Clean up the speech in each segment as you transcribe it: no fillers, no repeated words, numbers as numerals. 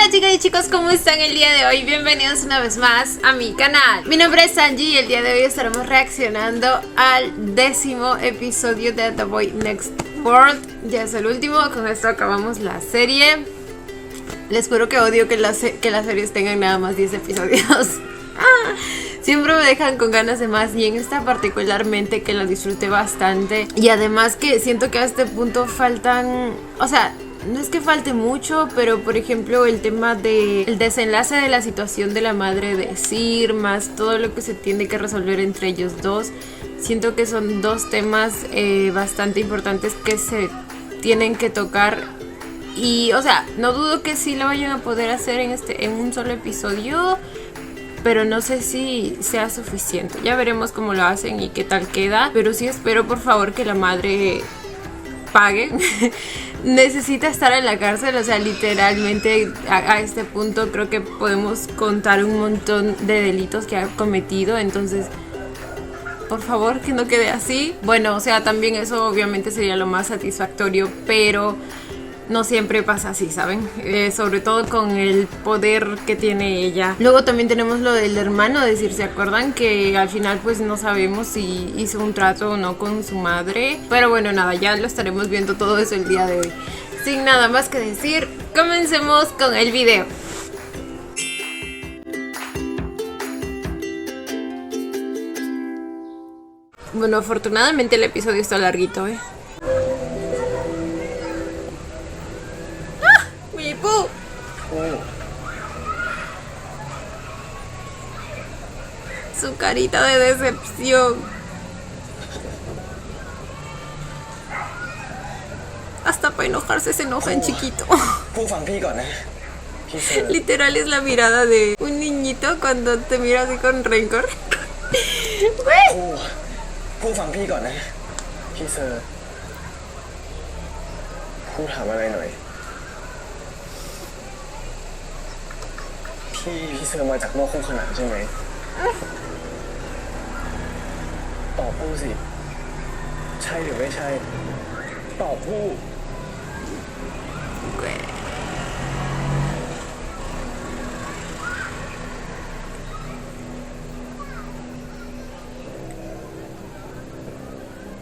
Hola chicas y chicos, ¿cómo están el día de hoy? Bienvenidos una vez más a mi canal. Mi nombre es Angie y el día de hoy estaremos reaccionando al 10º episodio de The Boy Next World. Ya es el último, con esto acabamos la serie. Les juro que odio que las series tengan nada más 10 episodios. Siempre me dejan con ganas de más, y en esta particularmente que la disfruté bastante. Y además que siento que a este punto faltan, o sea, no es que falte mucho, pero por ejemplo el tema del desenlace de la situación de la madre de Sir, más todo lo que se tiene que resolver entre ellos dos. Siento que son dos temas bastante importantes que se tienen que tocar. Y, o sea, no dudo que sí lo vayan a poder hacer en un solo episodio, pero no sé si sea suficiente. Ya veremos cómo lo hacen y qué tal queda. Pero sí espero por favor que la madre pague. Necesita estar en la cárcel, o sea, literalmente a este punto creo que podemos contar un montón de delitos que ha cometido. Entonces, por favor, que no quede así. Bueno, o sea, también eso obviamente sería lo más satisfactorio, pero no siempre pasa así, ¿saben? Sobre todo con el poder que tiene ella. Luego también tenemos lo del hermano de Sir, ¿se acuerdan? Que al final pues no sabemos si hizo un trato o no con su madre. Pero bueno, nada, ya lo estaremos viendo todo eso el día de hoy. Sin nada más que decir, comencemos con el video. Bueno, afortunadamente el episodio está larguito, Su carita de decepción. Hasta para enojarse se enoja en chiquito. Literal es la mirada de un niñito cuando te mira así con rencor.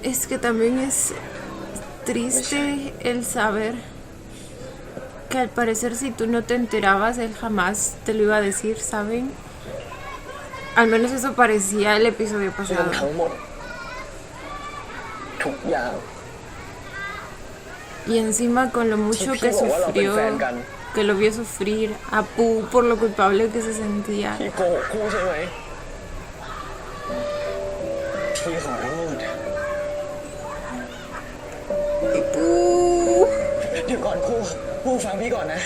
Es que también es triste el saber que al parecer si tú no te enterabas, él jamás te lo iba a decir, ¿saben? Al menos eso parecía el episodio pasado. Y encima con lo mucho que sufrió, que lo vio sufrir a Pooh por lo culpable que se sentía. Y Pooh. ผู้ฟังพี่ก่อนนะ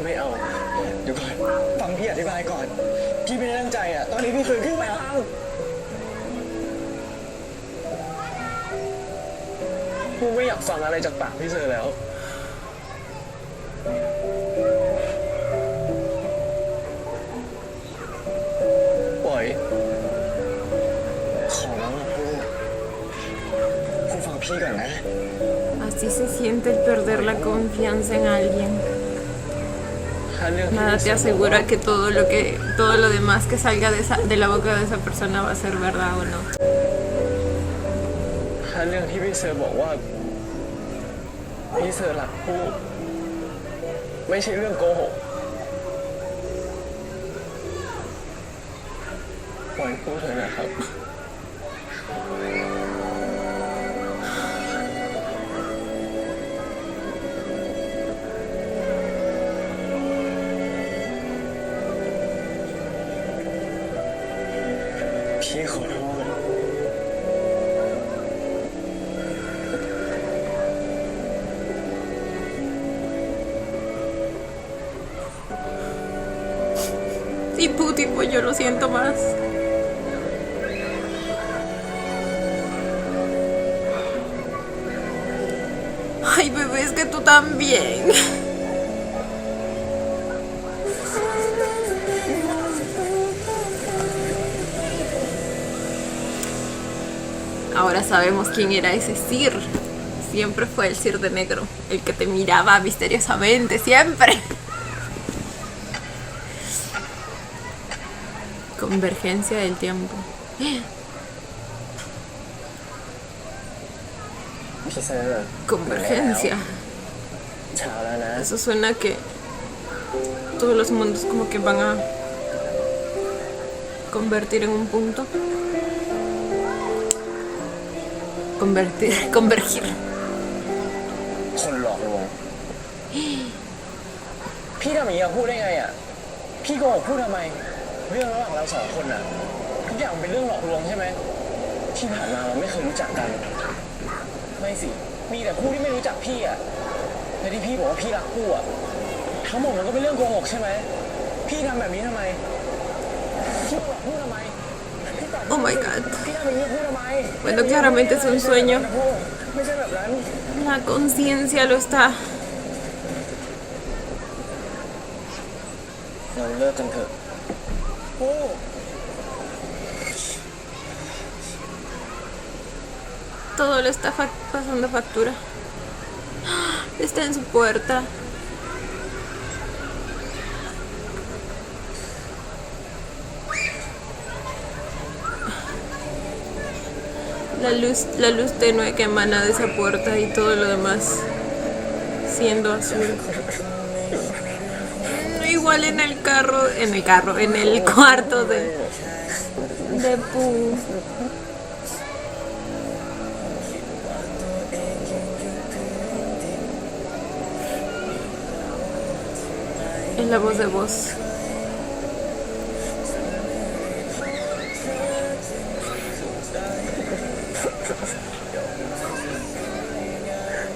ไม่เอาเดี๋ยวก่อนฟังพี่อธิบายก่อนพี่ไม่ได้ตั้งใจอ่ะตอนนี้พี่เคยขึ้นมาแล้วผู้ไม่อยากฟังอะไรจากปากพี่เซอร์แล้วปล่อยขอร้องนะผู้ฟังพี่ก่อนนะ Así se siente el perder la confianza en alguien. Nada te asegura que todo lo demás que salga de la boca de esa persona va a ser verdad o no. ถ้าเรื่องที่พี่เซอร์บอกว่าพี่เซอร์รักผู้ไม่ใช่เรื่องโกหกปล่อยผู้เถอะนะครับ พี่ขอโทษY Pooh tipo, yo lo siento más. Ay, bebé, es que tú también. Ahora sabemos quién era ese Sir. siempre fue el Sir de Negro, el que te miraba misteriosamente, siempre. Convergencia del tiempo. พี่เซอร์ Convergencia. เช้าแล้วนะ Eso suena que todos los mundos como que van a convertir en un punto. Convergir. คนหลอกลวง พี่ทำอย่างนี้กับพูดได้ไงอ่ะ พี่โกหกพูดทำไม เรื่องระหว่างเราสองคนน่ะ ทุกอย่างมันเป็นเรื่องหลอกลวงใช่ไหม ที่ผ่านมาเราไม่เคยรู้จักกัน ไม่สิ มีแต่ผู้ที่ไม่รู้จักพี่อ่ะและที่พี่บอกว่าพี่รักผู้อ่ะ ทั้งหมดมันก็เป็นเรื่องโกหกใช่ไหม พี่ทำแบบนี้ทำไม พี่หลอกพูดทำไม Oh my god. พี่ทำอย่างนี้พูดทำไม Bueno, claramente es un sueño. ไม่ใช่แบบนั้น La conciencia lo está. เราเลิกกันเถอะโอ้ Todo le está pasando factura. Está en su puerta. La luz tenue que emana de esa puerta y todo lo demás siendo azul. Igual en el cuarto de Pooh. Es la voz de voz.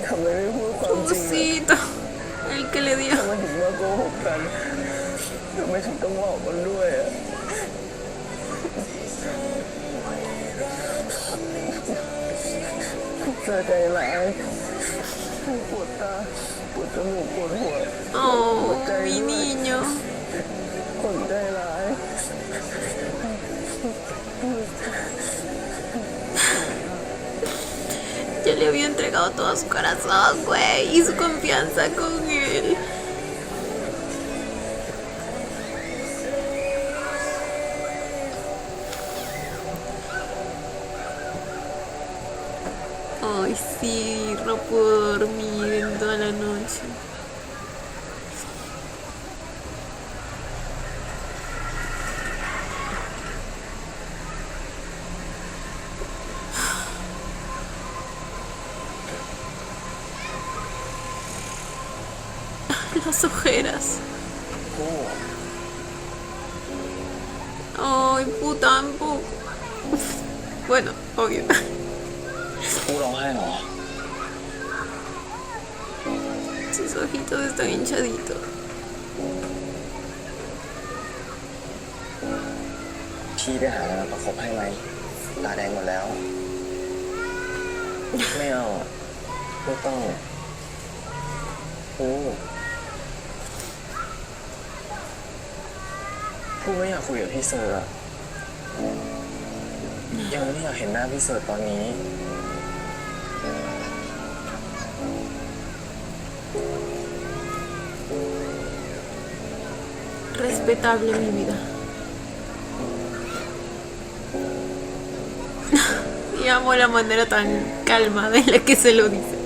ทำไมไม่พูดความจริง Pusito, el que le dio. ทำไมถึงมาโกหกกันทำไมถึงต้องหลอกกันด้วยอ่ะเสียใจหลายปวดตาปวดจมูกปวดหัว Oh, mi niño. คนใจร้าย Ya le había entregado todo su corazón, güey, y su confianza con él. Ay, sí, no puedo dormir en toda la noche. Las ojeras. โอ้ Ay, puta, tampoco. Bueno, obvio. ผู้ร้องไห้เหรอ Sus ojitos están hinchaditos. พี่ไปหาอะไรมาประคบให้ไหมตาแดงหมดแล้ว ไม่เอาอ่ะไม่ต้องผู้ไม่อยากคุยกับพี่เซอร์อะยังไม่อยากเห็นหน้าพี่เซอร์ตอนนี้ Respetable, mi vida. Y amo la manera tan calmada en la que se lo dice.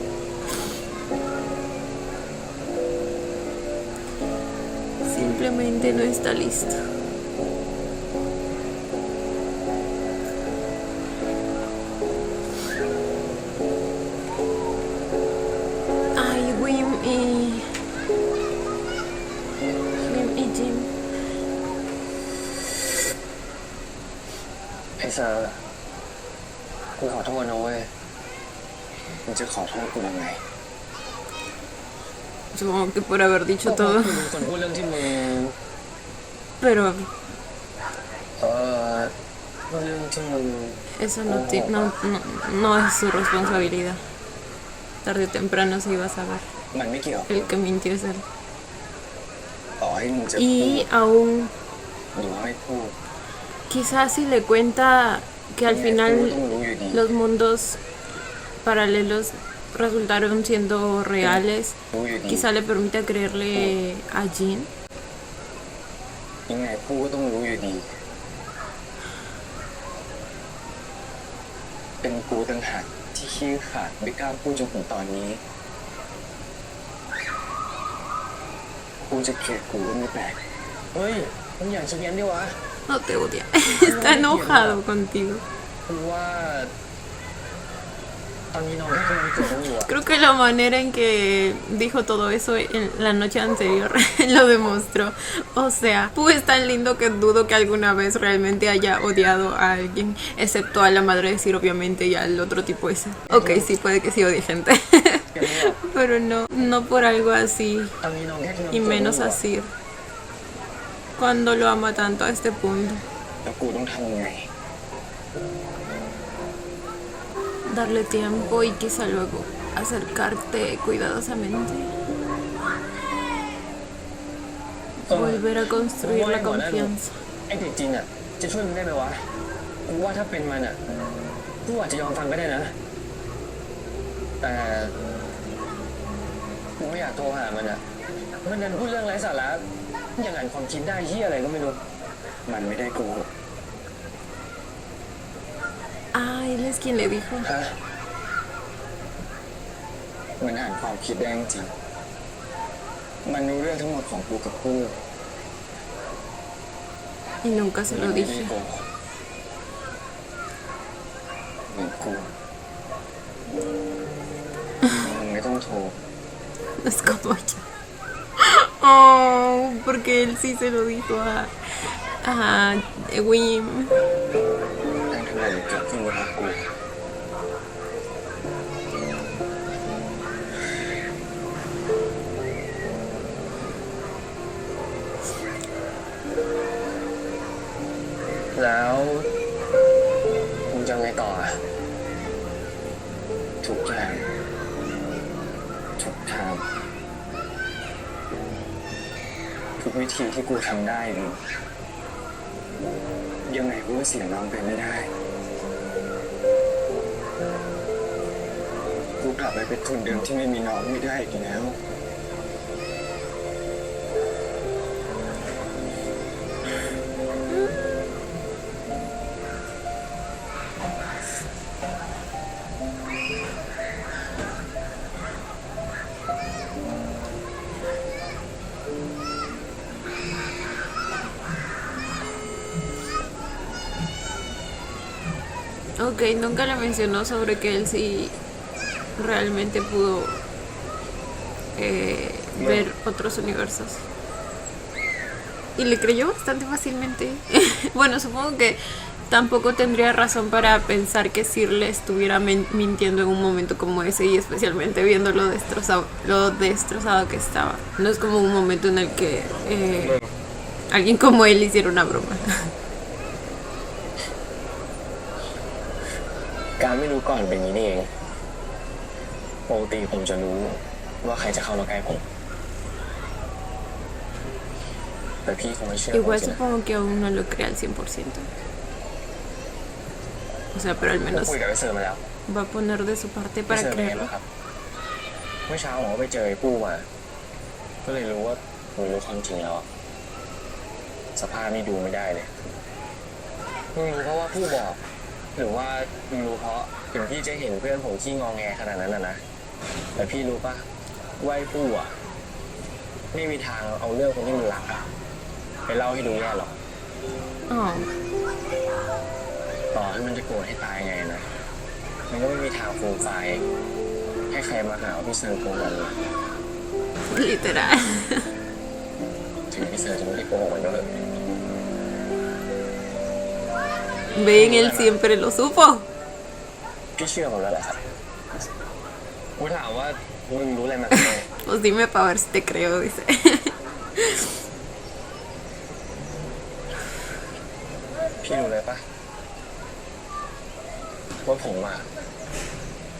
Simplemente no está listo. Ay, Wim y Jim. ไอ้เซอร์กูขอโทษนะเว้ยมึงจะขอโทษกูยังไง Supongo que por haber dicho todo. คนพูดเรื่องที่มึง Pero เรื่องที่มึง eso no es su responsabilidad. Tarde o temprano se iba a saber. มันไม่เกี่ยว El que mintió es él. ต่อให้มึงจะพูด Y aún, หรือว่าไม่พูด quizás si le cuenta que al final กูต้องรู้อยู่ดี los mundos paralelos resultaron siendo reales, รู้อยู่ดี quizá le permita creerle a Jin. ยังไงผู้ก็ต้องรู้อยู่ดี เป็นกูต่างหากที่ขี้ขาดไม่กล้าพูดจนถึงตอนนี้กูจะเกลียดกูก็ไม่แปลกเฮ้ยมึงอยากจะเรียนดิวะ No te odia, está enojado contigo. คือว่า ตอนนี้น้องก็กำลังเกิดอยู่อะ Creo que la manera en que dijo todo eso en la noche anterior lo demostró. O sea, Pooh es tan lindo que dudo que alguna vez realmente haya odiado a alguien, excepto a la madre de Sir, obviamente, y al otro tipo ese. Ok, sí, puede que sí odie gente. เดี๋ยวนี้อะ Pero no por algo así, ตอนนี้น้องแค่กำลัง y เกิด menos อยู่ a Sir. Cuando lo ama tanto a este punto. แล้วกูต้องทำยังไง Darle tiempo y quizá luego acercarte cuidadosamente. Volver a construir la confianza. ไอ้เด็กจีนอ่ะจะช่วยมึงได้ไหมวะกูว่าถ้าเป็นมันอ่ะกูอาจจะยอมฟังก็ได้นะ แต่กูไม่อยากโทรหามันอ่ะมันดันพูดเรื่องไร้สาระอย่างอ่านความคิดได้เหี้ยอะไรก็ไม่รู้มันไม่ได้โกหก Ah, él es quien le dijo. ฮะมันอ่านความคิดได้จริงมันรู้เรื่องทั้งหมดของกูกับผู้ Y nunca se มั lo นไม่ได้ dije. โกหกเหมือนกูมึงไม่ต้องโทร No es como ella. Oh, porque él sí se lo dijo a Wim. ทั้งทั้งหมดเกิดขึ้นบนรักกู แล้วมึงจะไงต่ออ่ะทุกอย่างทุกทางทุกวิธีที่กูทำได้เลยยังไงกูก็เสียน้องไปไม่ได้กูกลับไปเป็นคนเดิมที่ไม่มีน้องไม่ได้อีกแล้วOk, nunca le mencionó sobre que él sí realmente pudo ver otros universos. Y le creyó bastante fácilmente. Bueno, supongo que tampoco tendría razón para pensar que Sir le estuviera mintiendo en un momento como ese, y especialmente viendo lo destrozado que estaba. No es como un momento en el que alguien como él hiciera una broma. การไม่รู้ก่อนเป็นอย่างนี้นี่เองปกติผมจะรู้ว่าใครจะเข้ามาใกล้ผมแต่พี่คงไม่เชื่อผม Igual สินะ supongo que aún no lo cree al 100%. O sea, pero al ผม menos คุยกับไอ้เซอร์มาแล้ว va a poner de su parte ไอ้ para เซอร์เป็นไง creerlo. บ้างครับเมื่อเช้าผมก็ไปเจอไอ้ปู้มาก็เลยรู้ว่ามึงรู้ความจริงแล้วอะสภาพนี่ดูไม่ได้เลยมึงรู้เพราะว่าผู้บอกหรือว่ามึงรู้เพราะถึงพี่จะเห็นเพื่อนผมขี้งอแงขนาดนั้นนะแต่พี่รู้ปะว่าไอ้ผู้อะไม่มีทางเอาเรื่องคนที่มันรักอะไปเล่าให้ดูแย่หรอก Oh, ต่อให้มันจะโกรธให้ตายไงนะมันก็ไม่มีทางฟูมไฟายให้ใครมาหาว่าพี่เซอร์โกงมันเลย literal. ถึงพี่เซอร์จะไม่ได้โกหกมันก็เถอะ Ven, él siempre lo supo. พี่เชื่อผมแล้วแหละครับกูถามว่ามึงรู้อะไรมาบ้าง Pues dime para ver si te creo, dice. พี่รู้เลยปะว่าผมอะ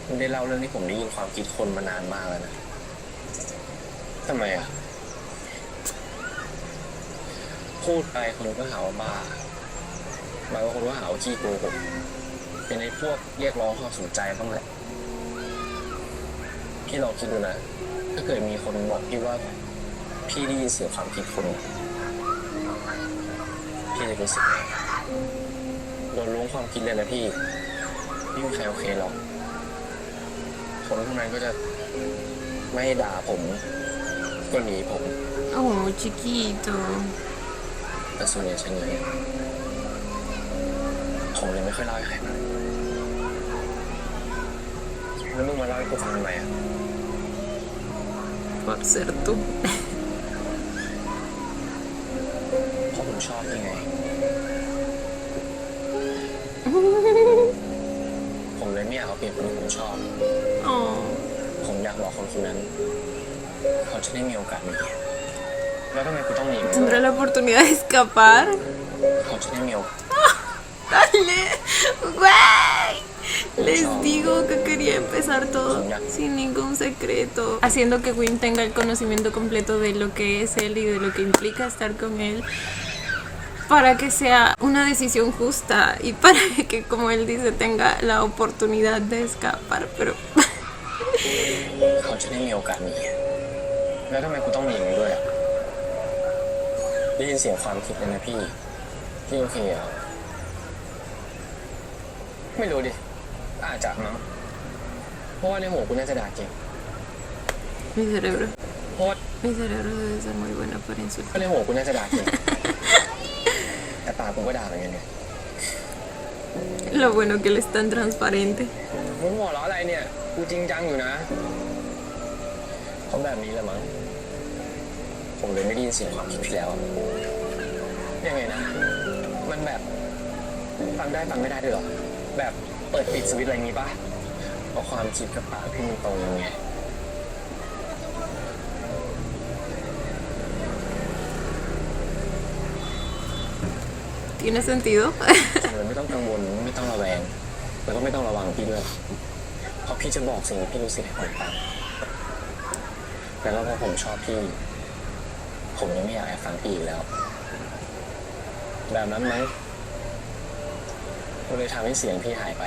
มันได้เล่าเรื่องที่ผมได้ยินความคิดคนมานานมากแล้วนะทำไมอะพูดไปคนก็หาว่าบ้าบางคนก็หาว่าขี้โกหกเป็นไอ้พวกเรียกร้องความสนใจบ้างแหละ พี่ลองคิดดูนะถ้าเกิดมีคนบอกพี่ว่าพี่ได้ยินเสียงความคิดคุณพี่จะรู้สึกไงโดนล้วงความคิดเลยนะพี่ไม่มีใครโอเคหรอกคนพวกนั้นก็จะไม่ด่าผมก็หนีผม Oh, chiquito. แต่ส่วนใหญ่ฉันเลยผมเลยไม่ค่อยเล่าให้ใครฟังแล้วมึงมาเล่าให้กูฟังทำไมอ่ะ Por ser tú. เพราะผมชอบยังไง ผมเลยไม่อยากเอาเปรียบคนที่ผมชอบ Oh. ผมอยากบอกคนคนนั้นเขาจะได้มีโอกาสมีแล้วทำไมกูต้องหนีมัน ¿Tendrá la oportunidad de escapar? เขาจะได้มีโอกาส Dale, güey. Les digo que quería empezar todo sin ningún secreto, haciendo que Win tenga el conocimiento completo de lo que es él y de lo que implica estar con él, para que sea una decisión justa y para que, como él dice, tenga la oportunidad de escapar. Pero เขาจะได้มีโอกาสมีแล้วทำไมกูต้องหนีมันด้วยอ่ะได้ยินเสียงความคิดเลยนะพี่โอเคเหรอไม่รู้ดิอาจจะมั้งเพราะว่าในหัวกูน่าจะด่าเก่ง mi cerebro เพราะว่า debe ser muy bueno para ก็ insultar. ในหัวกูน่าจะด่าเก่ง แต่ปากกูก็ด่าเหมือนกันไง Lo bueno que él es tan transparente. มึงหัวเราะอะไรเนี่ยกูจริงจังอยู่นะเพราะแบบนี้แหละมั้งผมเลยไม่ได้ยินเสียงความคิดพี่แล้วยังไงนะมันแบบฟังได้ฟังไม่ได้ด้วยเหรอแบบเปิดปิดสวิตช์อะไรงี้ป่ะเพราะความคิดกับปากพี่มันตรงไง ¿Tiene sentido? เลยไม่ต้องกังวลไม่ต้องระแวงแล้วก็ไม่ต้องระวังพี่ด้วยเพราะพี่จะบอกสิ่งที่พี่รู้สึกให้ผมฟังแล้วก็เพราะผมชอบพี่ผมยังไม่อยากให้ฟังพี่อีกแล้วแบบนั้นมั้งมันเลยทำให้เสียงพี่หายไป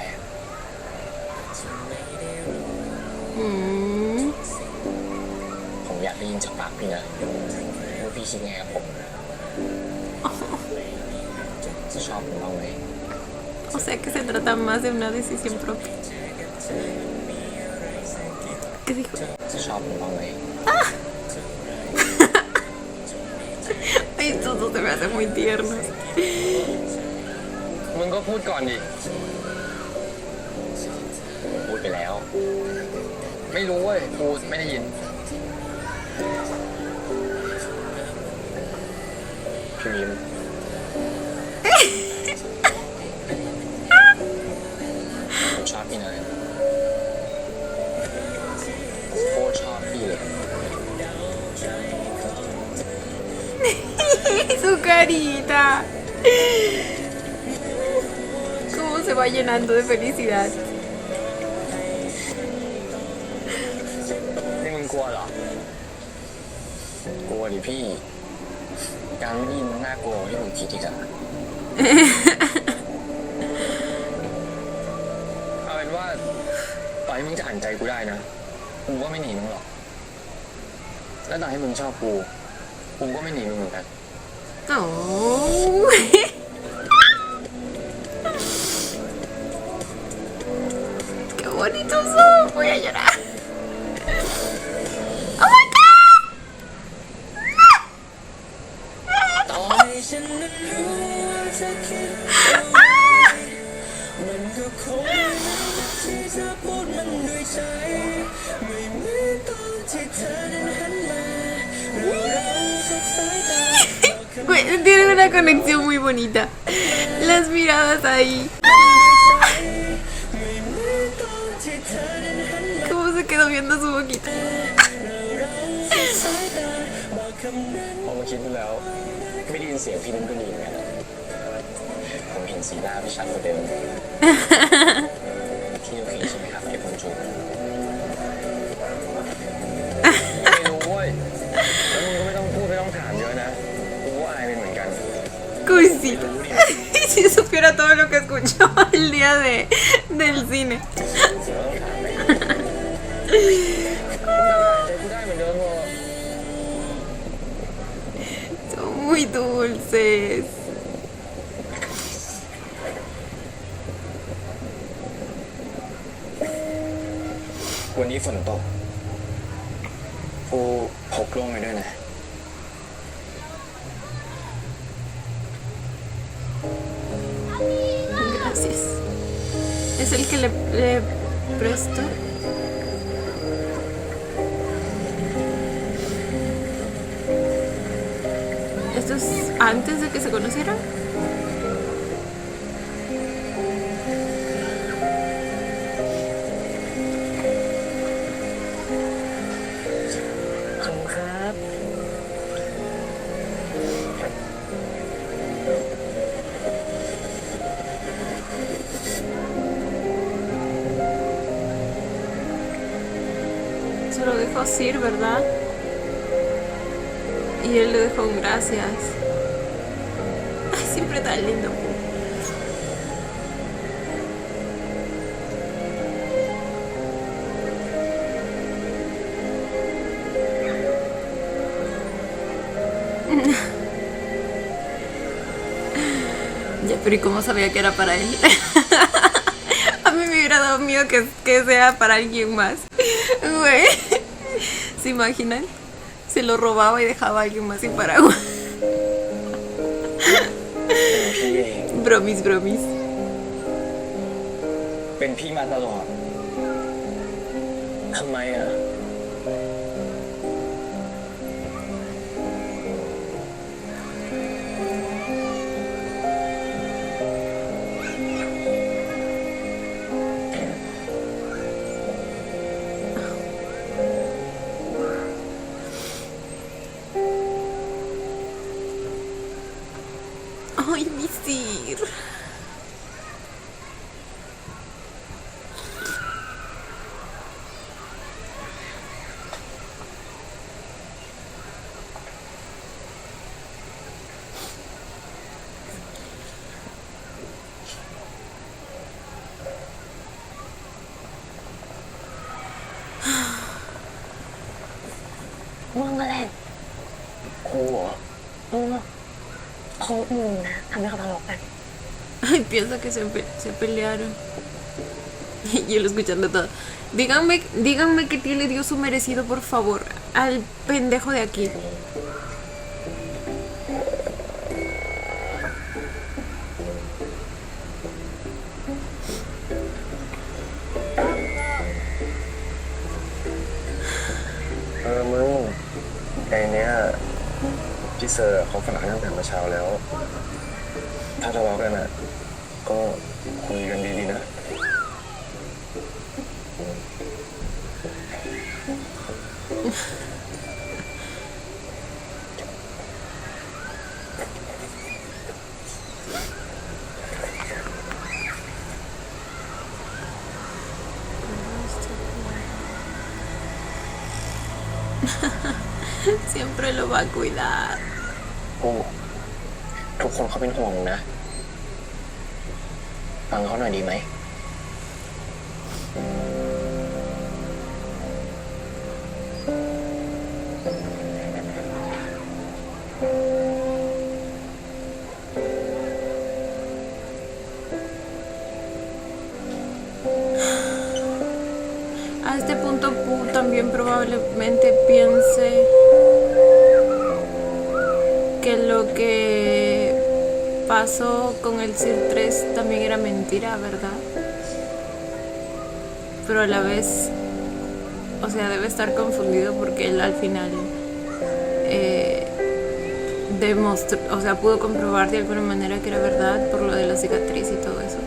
Mm. ผมอยากได้ยินจากปากพี่นะว่าพี่คิดไงกับผมจะชอบผมบ้างไหม O sea que se trata más de una decisión propia. ¿Qué dijo? จะชอบผมบ้างไหม Ay, todo se me hace muy tierno. มึงก็พูดก่อนดิพูดไปแล้วไม่รู้เว้ยกูไม่ได้ยินพี่มิมผมชอบพี่นะโคตรชอบพี่เลย Su carita. Cómo se va llenando de felicidad. นี่มึงกลัวเหรอ กลัวดิพี่ การไม่ได้ยินมันน่ากลัวกว่าที่มึงคิดอีกอะ เอาเป็นว่าต่อให้มึงจะอ่านใจกูได้นะกูก็ไม่หนีมึงหรอก แล้วต่อให้มึงชอบกูก็ไม่หนีมึงเหมือนกัน Oh. Qué bonitos son. Voy a llorar. Oh my god. ต่อให้ฉันนั้นรู้ว่าจะคิดมันก็คงไม่ที่จะพูดมันด้วยใจไม่เหมือนตอนที่เธอนั้นหันมาเราสบสายตา Güey, tiene una conexión muy bonita. Las miradas ahí. Cómo se quedó viendo su boquita. พอมาคิดดูแล้วไม่ได้ยินเสียงพี่นุ่นก็ดีเหมือนกันผมเห็นสีหน้าพี่ชัดกว่าเดิมพี่โอเคใช่ไหมครับไอ้คนจูบไม่รู้เว้ยแล้วมึงก็ไม่ต้องพูดไม่ต้องถามเยอะนะกูก็อายเป็นเหมือนกัน Cosita. Si supiera todo lo que escuchó el día del cine. muy dulces. วันนี้ฝนตกฟูพกร่มไปด้วยนะ Gracias. Es el que le presto. ¿Esto es antes de que se conocieran? Se lo dejó Sir, ¿verdad? Y él le dejó un gracias. Ay, siempre tan lindo. Ya, pero ¿y cómo sabía que era para él? A mí me hubiera dado miedo que sea para alguien más. Güey, ¿se imaginan? Se lo robaba y dejaba a alguien más sin paraguas. เป็นพี่เอง Bromis, bromis. เป็นพี่มาตลอดทำไมอ่ะ Ay, mi Sir. Mongolén. ครูเหรอ เขางงนะทำให้เขาทะเลาะกัน Ay, piensa que se pelearon. Y él escuchando todo. Díganme que Tío le dio su merecido, por favor, al pendejo de aquí. มึงไอเนี้ยพี่เซอร์เขาฝากตั้งแต่เมื่อเช้าแล้ว ถ้าทะเลาะกันอ่ะ ก็คุยกันดีๆนะ Siempre lo va a cuidar. โอ้ทุกคนเขาเป็นห่วงนะ ฟังเขาหน่อยดีไหม A este punto Pooh también probablemente piense que lo que pasó con el Sir 3 también era mentira, ¿verdad? Pero a la vez, o sea, debe estar confundido porque él al final demostró, o sea, pudo comprobar de alguna manera que era verdad por lo de la cicatriz y todo eso.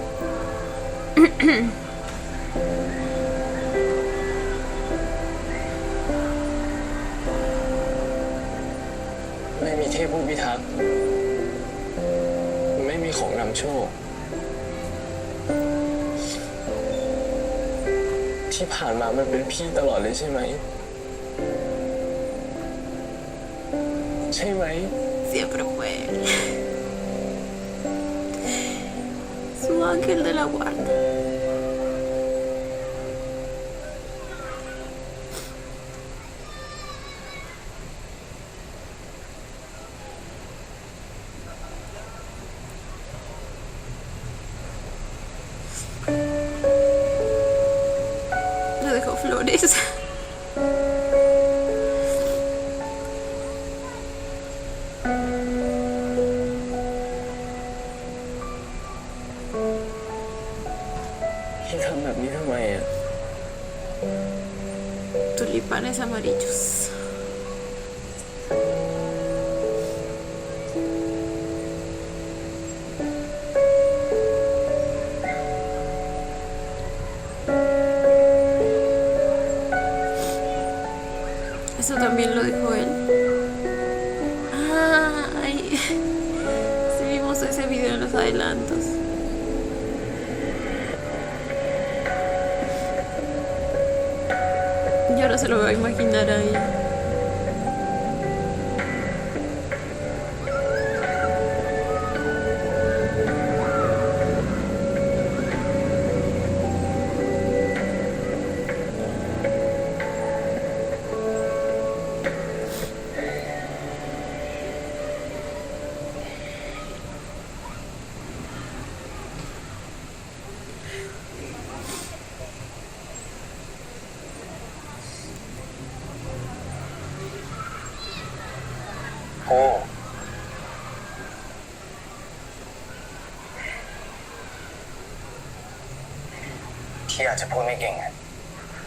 ไม่มีเทพผู้พิทักษ์ไม่มีของนำโชค ที่ผ่านมามันเป็นพี่ตลอดเลยใช่ไหม ใช่ไหม Siempre fue él. Su ángel de la guarda. flores. พี่ทำแบบนี้ทำไมอ่ะ Tulipanes amarillos. Eso también lo dijo él. Ay, sí vimos ese video en los adelantos. Yo ahora se lo voy a imaginar ahí.พี่อาจจะพูดไม่เก่งอ่ะ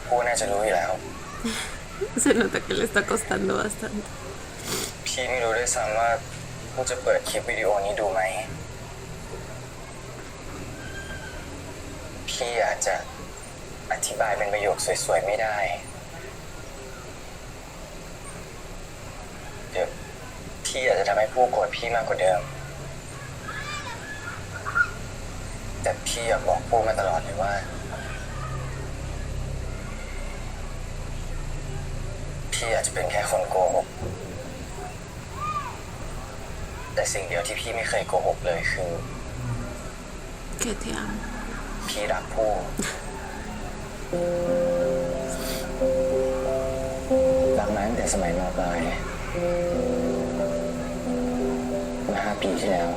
พูดน่าจะรู้อยู่แล้ว Se nota que le está costando bastante. พี่ไม่รู้ด้วยซ้ำว่าพูดจะเปิดคลิปวิดีโอนี้ดูไหมพี่อาจจะอธิบายเป็นประโยคสวยๆไม่ได้เดี๋ยวพี่อาจจะทำให้ผู้โกรธพี่มากกว่าเดิมแต่พี่อยากบอกผู้มาตลอดเลยว่าพี่อาจจะเป็นแค่คนโกหกแต่สิ่งเดียวที่พี่ไม่เคยโกหกเลยคือ Que te amo. พี่รักผู้รักมาตั้งแต่สมัยม.ปลายเมื่อ5 ปีที่แล้ว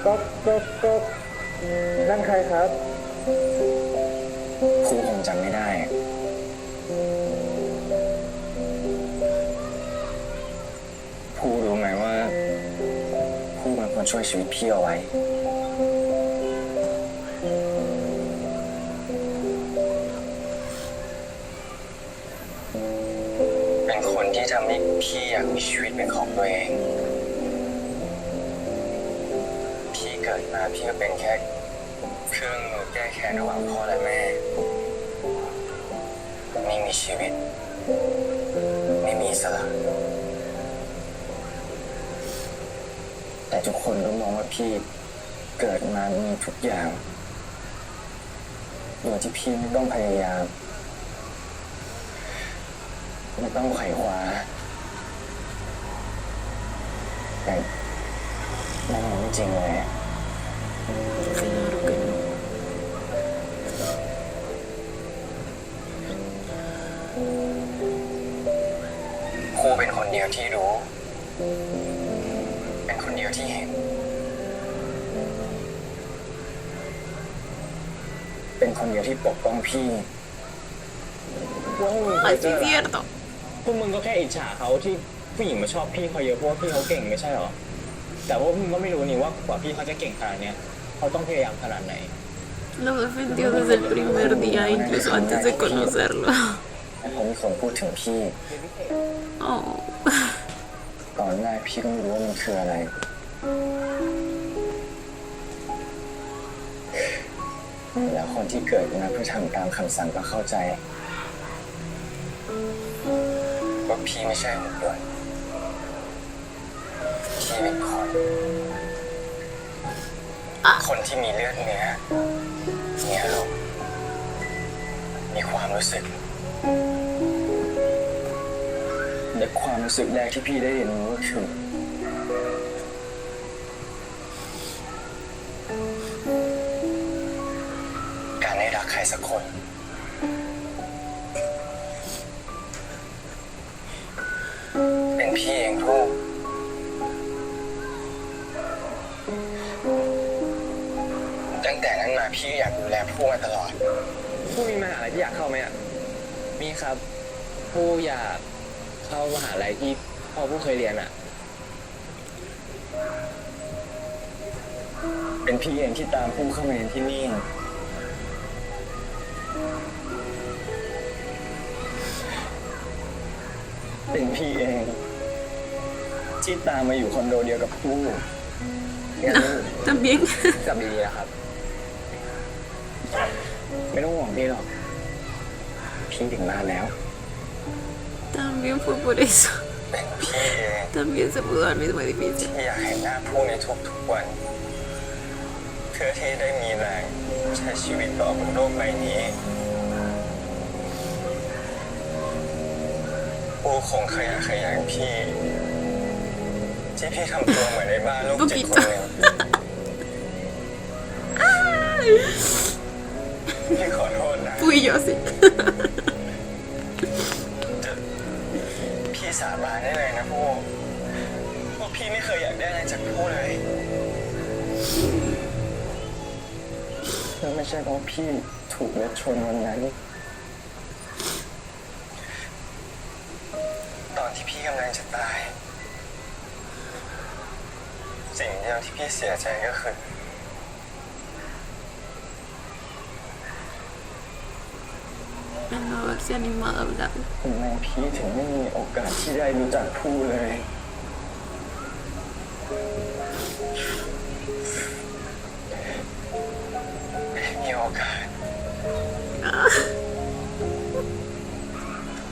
ก็นั่นใครครับครูคงจำไม่ได้ผู้รู้ไหมว่าผู้เป็นคนช่วยชีวิตพี่เอาไว้เป็นคนที่ทำให้พี่อยากมีชีวิตเป็นของตัวเองพี่เกิดมาพี่ก็เป็นแค่เครื่องมือแก้แค้นระหว่างพ่อและแม่ไม่มีชีวิตไม่มีอิสระแต่ทุกคนก็มองว่าพี่เกิดมามีทุกอย่างโดยที่พี่ไม่ต้องพยายามไม่ต้องไขว่คว้าแต่นั่นมันไม่จริงเลย Claro que no. ครูเป็นคนเดียวที่รู้เป็นคนเดียวที่เห็นเป็นคนเดียวที่ปกป้องพี่ Ay, sí, cierto. พวกมึงก็แค่อิจฉาเขาที่ผู้หญิงมาชอบพี่เขาเยอะเพราะว่าพี่เขาเก่งไม่ใช่หรอแต่ว่ามึงก็ไม่รู้นี่ว่ากว่าพี่เขาจะเก่งขนาดเนี้ยเขาต้องพยายามขนาดไหน Lo defendió desde el primer día, incluso antes de conocerlo. ผมมีคนพูดถึงพี่ Oh. ก่อนแรกพี่ก็ไม่รู้ว่ามันคืออะไร แล้วคนที่เกิดมาเพื่อทำตามคำสั่งก็เข้าใจว่าพี่ไม่ใช่หุ่นยนต์พี่เป็นคนที่มีเลือดเนื้อมีอารมณ์มีความรู้สึกและความรู้สึกแรกที่พี่ได้เรียนรู้ก็คือการได้รักใครสักคนเป็นพี่เองลูก ตั้งแต่นั้นมาพี่ก็อยากดูแลผู้มาตลอด ผู้มีมหาลัยที่อยากเข้าไหมอ่ะมีครับผู้อยากเข้ามหาลัยที่พ่อผู้เคยเรียนอ่ะเป็นพี่เองที่ตามผู้เข้ามาเรียนที่นี่เป็นพี่เองที่ตามมาอยู่คอนโดเดียวกับผู้งั้น También. กลับดีๆนะครับ ไม่ต้องห่วงพี่หรอกพี่ถึงบ้านแล้ว También fue por eso. เป็นพี่เอง También se mudó al mismo edificio. ที่อยากเห็นหน้าผู้ในทุกๆวันเพื่อที่ได้มีแรงใช้ชีวิตต่อบนโลกใบนี้ผู้คงขยันพี่ที่พี่ทำตัวเหมือนในบ้านลูก7 คนหนึ่งพี่ขอโทษนะ Tú y yo sí. พี่สาบานได้เลยนะผู้ว่าพี่ไม่เคยอยากได้อะไรจากผู้เลยแล้วไม่ใช่เพราะพี่ถูกรถชนวันนั้นตอนที่พี่กำลังจะตายสิ่งเดียวที่พี่เสียใจก็คือ El no haberse animado a hablar. ทำไมพี่ถึงไม่มีโอกาสที่ได้รู้จักผู้เลยไม่มีโอกาส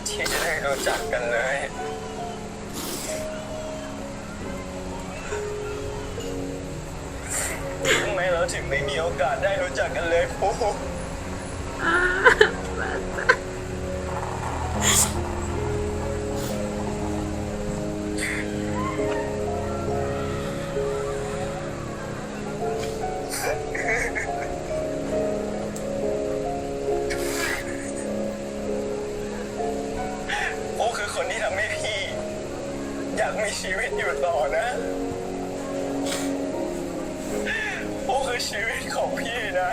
ที่จะได้รู้จักกันเลยทำไมเราถึงไม่มีโอกาสได้รู้จักกันเลยผู้ โอ้คือคนที่ทำให้พี่อยากมีชีวิตอยู่ต่อนะโอ้คือชีวิตของพี่นะ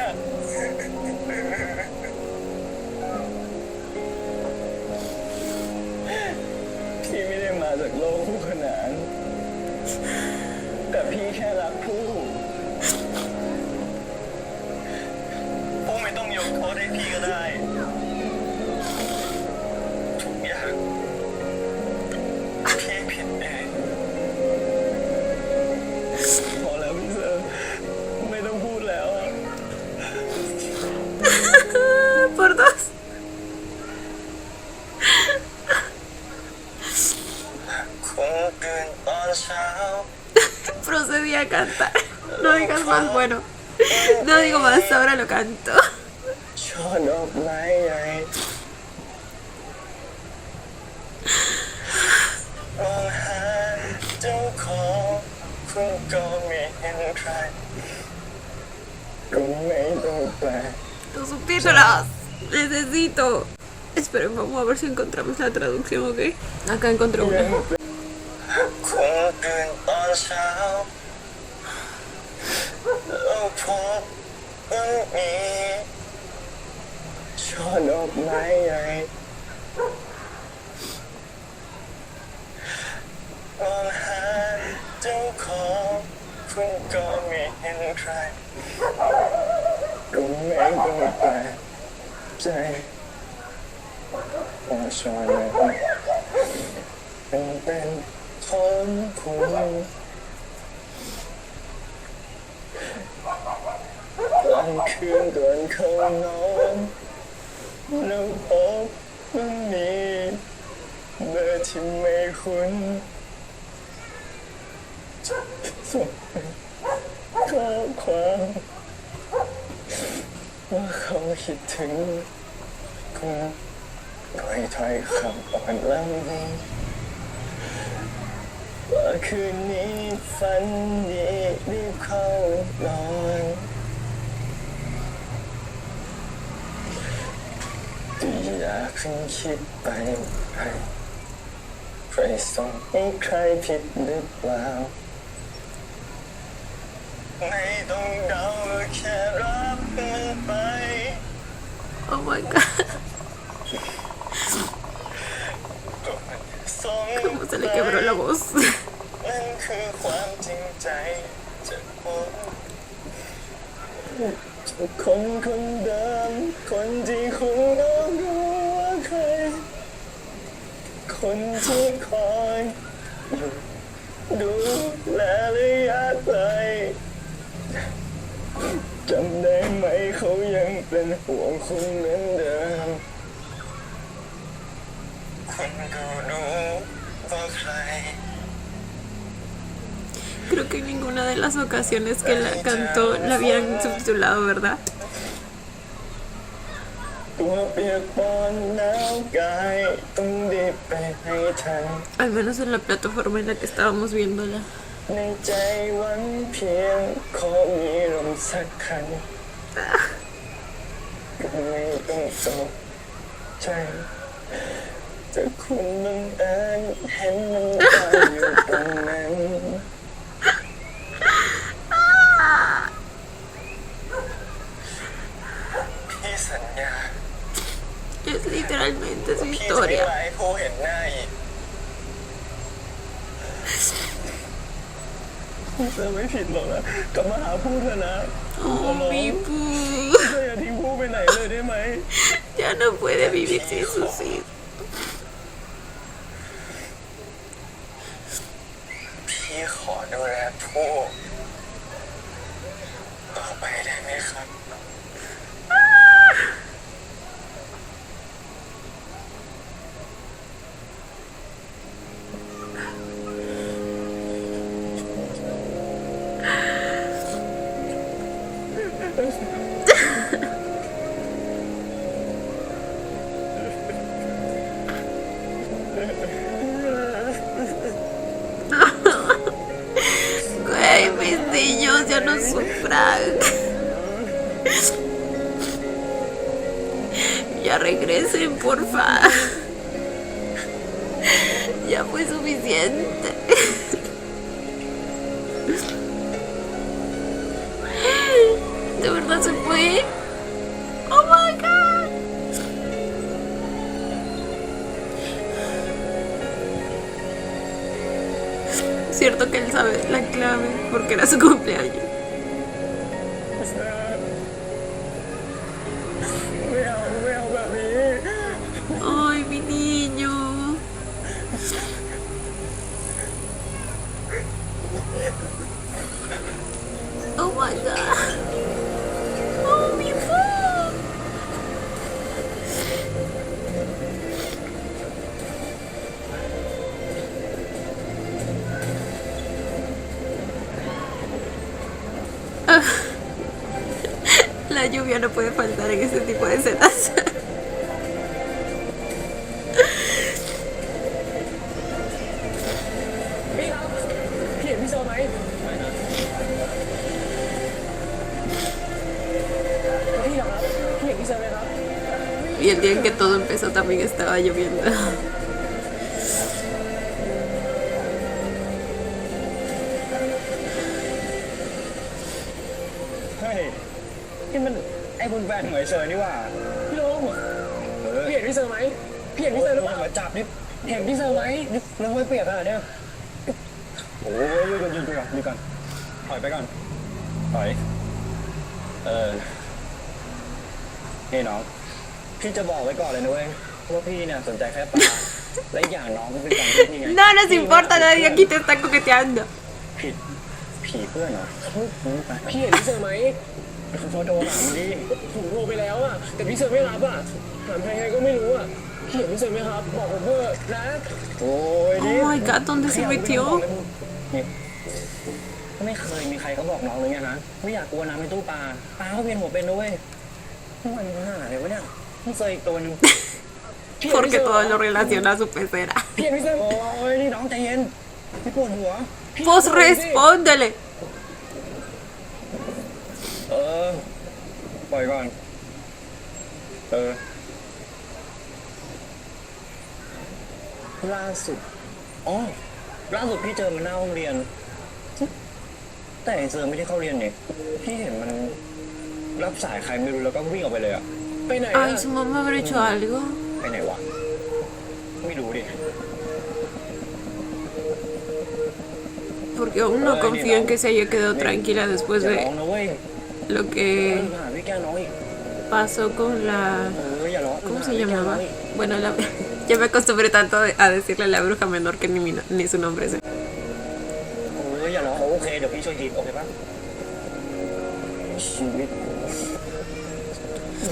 พี่ไม่ได้มาจากโลกคู่ขนานแต่พี่แค่รักผู้ไม่ต้องยกโทษให้พี่ก็ได้ทุกอย่างพี่ผิดเองพอแล้วพี่เซอร์ไม่ต้องพูดแล้วอะ Por dos. คงตื่นตอนเช้า Procedí a cantar. No digas más, bueno. No digo más, ahora lo canto. ช่อดอกไม้ใหญ่มองหาเจ้าของคุณก็ไม่เห็นใครก็ไม่ต้องแปล Los subtítulos. Necesito. Esperen, vamos a ver si encontramos la traducción, ¿ok? Acá encontré una. คงตื่นตอนเช้าแล้วพบมันมีช่อดอกไม้ใหญ่มองหาเจ้าของคุณก็ไม่เห็นใครก็ไม่ต้องแปลกใจว่าช่อนั้นเป็นของคุณกลางคืนก่อนเข้านอนแล้วพบมันมีเบอร์ที่ไม่คุ้นส่งข้อความว่าเขาคิดถึงคุณด้วยถ้อยคำอ่อนล้ำนี้ว่าคืนนี้ฝันดีรีบเข้านอนอย่าเพิ่งคิดไปใครส่งให้ใครผิดหรือเปล่าไม่ต้องเดาแค่รั Oh my god. Cómo se le quebró la voz. นั่นคือความจริงใจจากผมคนคนเดิมคนที่คุณต้องรู้ว่าใครคนที่คอยอยู่ดูแลระยะไกลจำได้ไหมเขายังเป็นห่วงคุณเหมือนเดิมคุณก็รู้ว่าใคร Creo que en ninguna de las ocasiones que la cantó la habían subtitulado, ¿verdad? ตัวเปียกปอนหนาวกายต้องรีบไปให้ทัน Al menos en la plataforma en la que estábamos viéndola. ในใจหวันเพียงขอมีลมสักคันก็ไม่ต้องตกใจแต่คุณบังเอิญเห็นน้ำตาอยู่ตรงนั้นพี่สัญญา Es literalmente su พี่จะไม่ historia. ไว้ผู้เห็นหน้าอีกเธอไม่ผิดหรอกนะกลับมาหาผู้เถอะนะ Oh, mi pu. เธออย่าทิ้งผู้ไปไหนเลยได้ไหม Ya no puede vivir sin sus hijos. พี่ขอดูแลผู้ต่อไปได้ไหมครับ Güey, mis niños ya no sufran. Ya regresen, porfa. Ya fue suficiente. ¿De verdad se fue? Oh my god. Cierto que él sabe la clave porque era su cumpleaños. ไม่เอาแบบนี้ Ay, mi niño. Oh my god. Oh, mi fu. Ah. La lluvia no puede faltar en este tipo de escenas. พี่ครับพี่เห็นพี่เซอร์ไหมพี่เหรอครับพี่เห็นพี่เซอร์ไหมครับ Y el día en que todo empezó también estaba lloviendo. เฮ้ยนี่มันไอ้คุณแฟนของไอ้เซอร์นี่หว่า พี่โลงพี่เห็นพี่เซอร์ไหมพี่เห็นพี่เซอร์หรือเปล่า มาจับนี่ เห็นพี่เซอร์ไหม นี่มันไม่เปียกขนาดเนี้ยโอ้ยหยุดก่อนถอยไปก่อนถอยนี่น้องพี่จะบอกไว้ก่อนเลยนะเว้ยว่าพี่เนี่ยสนใจแค่ปลาและอีกอย่างน้องก็เป็นแฟนพี่ไง No nos importa, nadie aquí te está coqueteando. ผิดผีเพื่อนเหรอไป พี่เห็นพี่เซอร์ไหม โทรหามันดิ ผมโทรไปแล้วอะแต่พี่เซอร์ไม่รับอะถามใครๆก็ไม่รู้อะพี่เห็นพี่เซอร์ไหมครับบอกผมเพื่อนะ โอ้ยดิ Oh my god, ¿dónde se metió? นี่ไม่เคยมีใครเขาบอกน้องเลยไงฮะไม่อยากกลัวน้ำในตู้ปลาเขาเวียนหัวเป็นนะเว้ยมันหาเลยวะเนี่ยไม่เคยอีกตัวหนึง Porque todo lo relaciona a su pecera. พี่เห็นพี่เซอร์ โอ้ยนี่น้องใจเย็นพี่ปวดหัว Pues respóndele. ปล่อยก่อนล่าสุดพี่เจอมันหน้าห้องเรียน แต่ไอ้เจอไม่ได้เข้าเรียนเนี่ยพี่เห็นมันรับสายใครไม่รู้แล้วก็วิ่งออกไปเลยอ่ะ ไปไหนอะ Ay, su mamá habrá hecho algo. ไปไหนวะ ไม่รู้ดิ Porque aún no confío en que se haya quedado tranquila después อย่า de ร้องนะเว้ย lo เฮ้ย que มาหาพี่แก้วน้องอีก pasó con la... อย่าร้อง ¿Cómo se llamaba? Bueno, ya me acostumbré tanto a decirle a la bruja menor que ni su nombre sé. อย่าร้อง โอเค เดี๋ยวพี่ช่วยหยิบโอเคปะ ชีวิต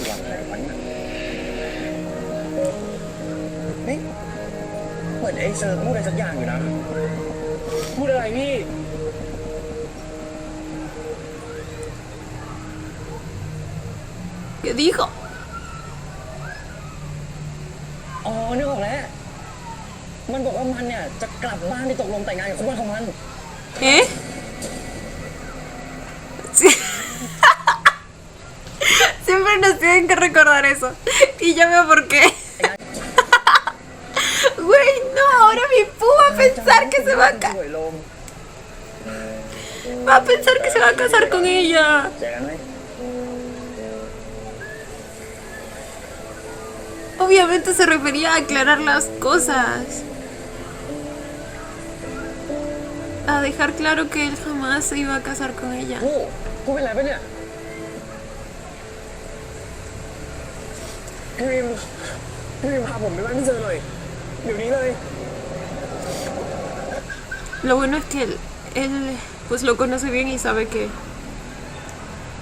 หวังอะไรวะเนี่ย เฮ้ยเหมือนไอ้เซอร์พูดอะไรสักอย่างอยู่นะพูดอะไรพี่ ¿Qué dijo? อ๋อนึกออกแล้ว มันบอกว่ามันเนี่ยจะกลับบ้านที่ตกลงแต่งงานกับคู่บ้านของมัน ¿Eh? Sí. Siempre nos tienen que recordar eso. Y ya veo por qué. Güey, no, ahora mi Pú va a pensar que se va aสวยลม va a pensar que se va a casar con ella. เจอกันไหม Obviamente se refería a aclarar las cosas. A dejar claro que él jamás se iba a casar con ella. กูเป็นไรปะเนี่ยพี่วิมพาผมไปบ้านพี่เซอร์หน่อยเดี๋ยวนี้เลย Lo bueno es que él pues lo conoce bien y sabe que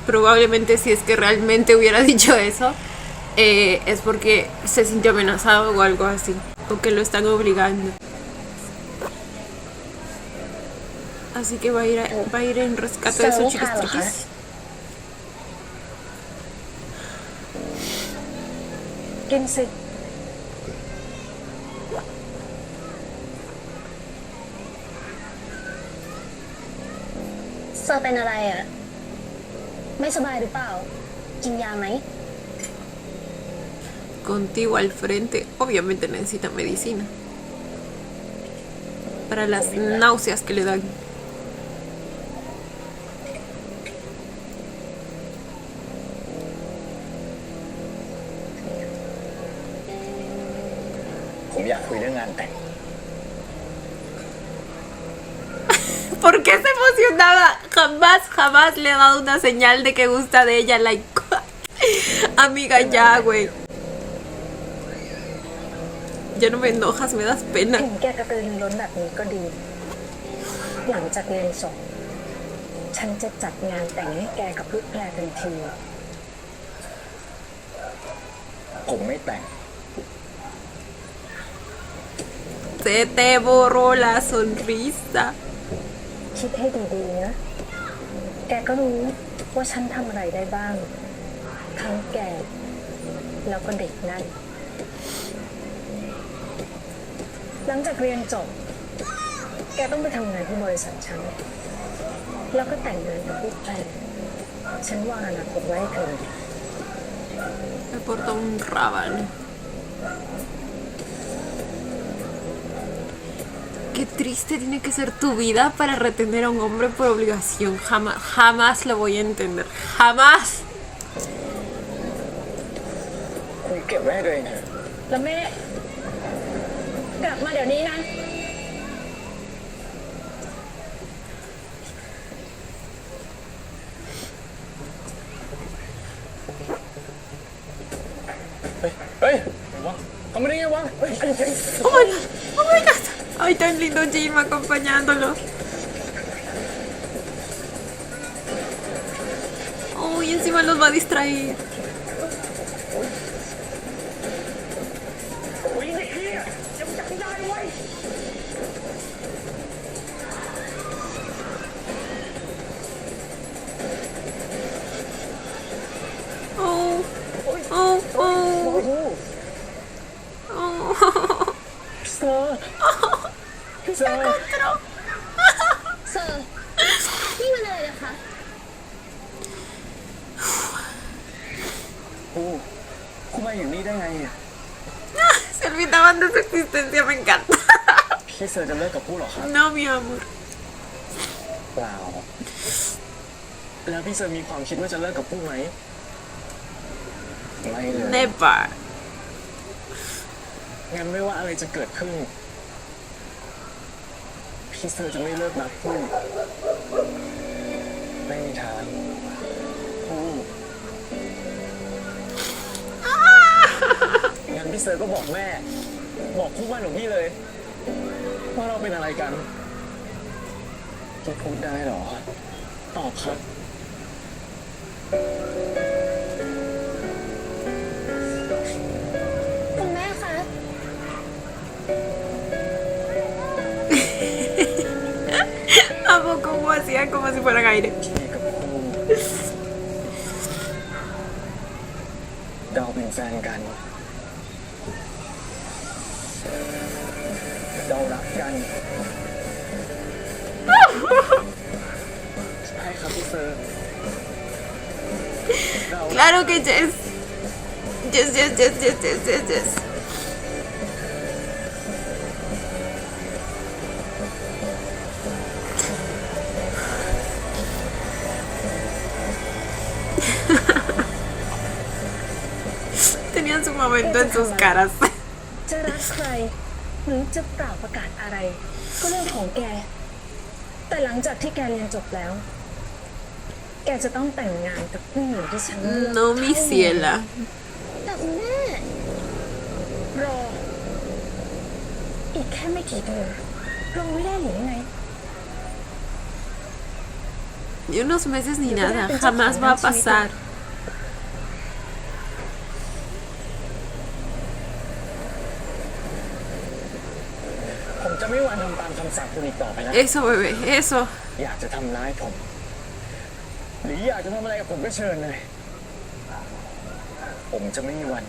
probablemente si es que realmente hubiera dicho eso, es porque se sintió amenazado o algo así, o que lo están obligando. Así que va a ir en rescate de sus chicos triquis. กินสิเซอร์เป็นอะไรอ่ะ ไม่สบายหรือเปล่า กินยาไหม Contigo al frente, obviamente necesita medicina. Para las náuseas que le dan. ผมอยากคุยเรื่องงานแต่ง ¿Por qué se emocionaba? Jamás le ha dado una señal de que gusta de ella. Like, amiga, ya, güey. Ya no me enojas, me das pena. ถึงแกกระตือรือร้นแบบนี้ก็ดี หลังจากเรียนจบฉันจะจัดงานแต่งให้แกกับลูกแพรทันที ผมไม่แต่ง Se te borró la sonrisa. คิดให้ดีๆนะ แกก็รู้ว่าฉันทำอะไรได้บ้าง ทั้งแกแล้วก็เด็กนั่น หลังจากเรียนจบ แกต้องไปทำงานที่บริษัทฉัน แล้วก็แต่งงานกับลูกแพรฉันวางอนาคตไว้ให้เธอ Me portó un rábano. Qué triste tiene que ser tu vida para retener a un hombre por obligación. Jamás lo voy a entender. Jamás. คุยเก็บไว้ให้ตัวเองเถอะ แล้วแม่ กลับมาเดี๋ยวนี้นะ เฮ้ยเขาไม่ได้ไงวะเฮ้ย Oh my god. Oh my god. Ay, tan lindo Jim acompañándolo. Oh, y encima los va a distraer. โอ้ยเด็กเนี่ยยังจับไม่ได้เว้ย Oh. Oh, โอ้ oh. โห Oh. พี่เซอร์พี่เซอร์ เซอร์ นี่มันอะไรนะคะ คุณมาอยู่นี่ได้ไง Se olvidaban de su existencia, me encanta. พี่เซอร์จะเลิกกับผู้หรอครับ No, mi amor. เปล่า แล้วพี่เซอร์มีความคิดว่าจะเลิกกับผู้ไหม ไม่เลย Never. งั้นไม่ว่าอะไรจะเกิดขึ้น พี่เซอร์จะไม่เลิกรักพี่ไม่มีทางพี่งั้นพี่เซอร์ก็บอกแม่ บอกคู่มั่นของพี่เลย ว่าเราเป็นอะไรกันพี่พูดได้เหรอ ตอบครับ คุณแม่คะ ¿A poco como hacían como si fueran aire? พี่กับคู่เราเป็นแฟนกัน เรารักกัน ใช่ครับพี่เซอร์เรา Claro que yes. Yes, yes, yes, yes, yes, yes, yes. Tenían su momento en sus caras. จะรักใคร หรือจะเปล่าประกาศอะไร ก็เรื่องของแก แต่หลังจากที่แกเรียนจบแล้ว แกจะต้องแต่งงานกับผู้หญิงที่ฉันเลือก No, mi ciela. แต่คุณแม่รอ อีกแค่ไม่กี่เดือนรอไม่ได้หรือยังไง Ni unos meses ni nada. Jamás va a pasar. ผมจะไม่วันทำตามคำสั่งคุณอีกต่อไปนะ Eso, bebé, eso. อยากจะทำร้ายผม หรืออยากจะทำอะไรกับผมก็เชิญเลย ผมจะไม่มีวัน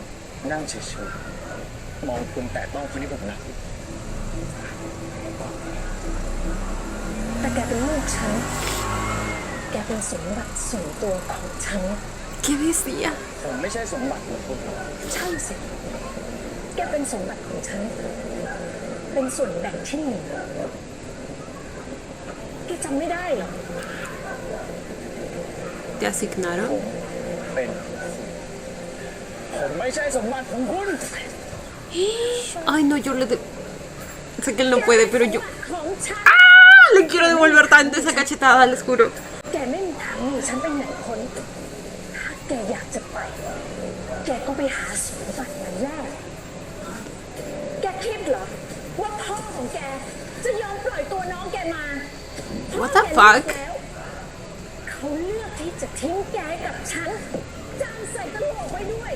นั่งเฉยๆมองคุณแต่ต้องคนที่ผมรัก แต่แกเป็นลูกฉัน แกเป็นสมบัติส่วนตัวของฉัน ¿Qué decía? ผมไม่ใช่สมบัติของคุณ ใช่สิ แกเป็นสมบัติของฉัน เป็นส่วนแบ่งที่หนึ่งแกจำไม่ได้เหรอ ¿Te asignaron? เป็น ผมไม่ใช่สมบัติของคุณ Ay, no, yo le... Sé que él no puede, pero yo... ของฉัน ¡Ah! Le quiero devolver tanto esa cachetada, les juro. แกไม่มีทางหนีฉันไปไหนพ้นถ้าแกอยากจะไป แกก็ไปหาสมบัติมาแลกแกคิดเหรอ ว่าพ่อของแกจะยอมปล่อยตัวน้องแกมา What the พ่อ fuck? แกเลือกแล้วเขาเลือกที่จะทิ้งแกกับฉันจานใส่ตลกไว้ด้วย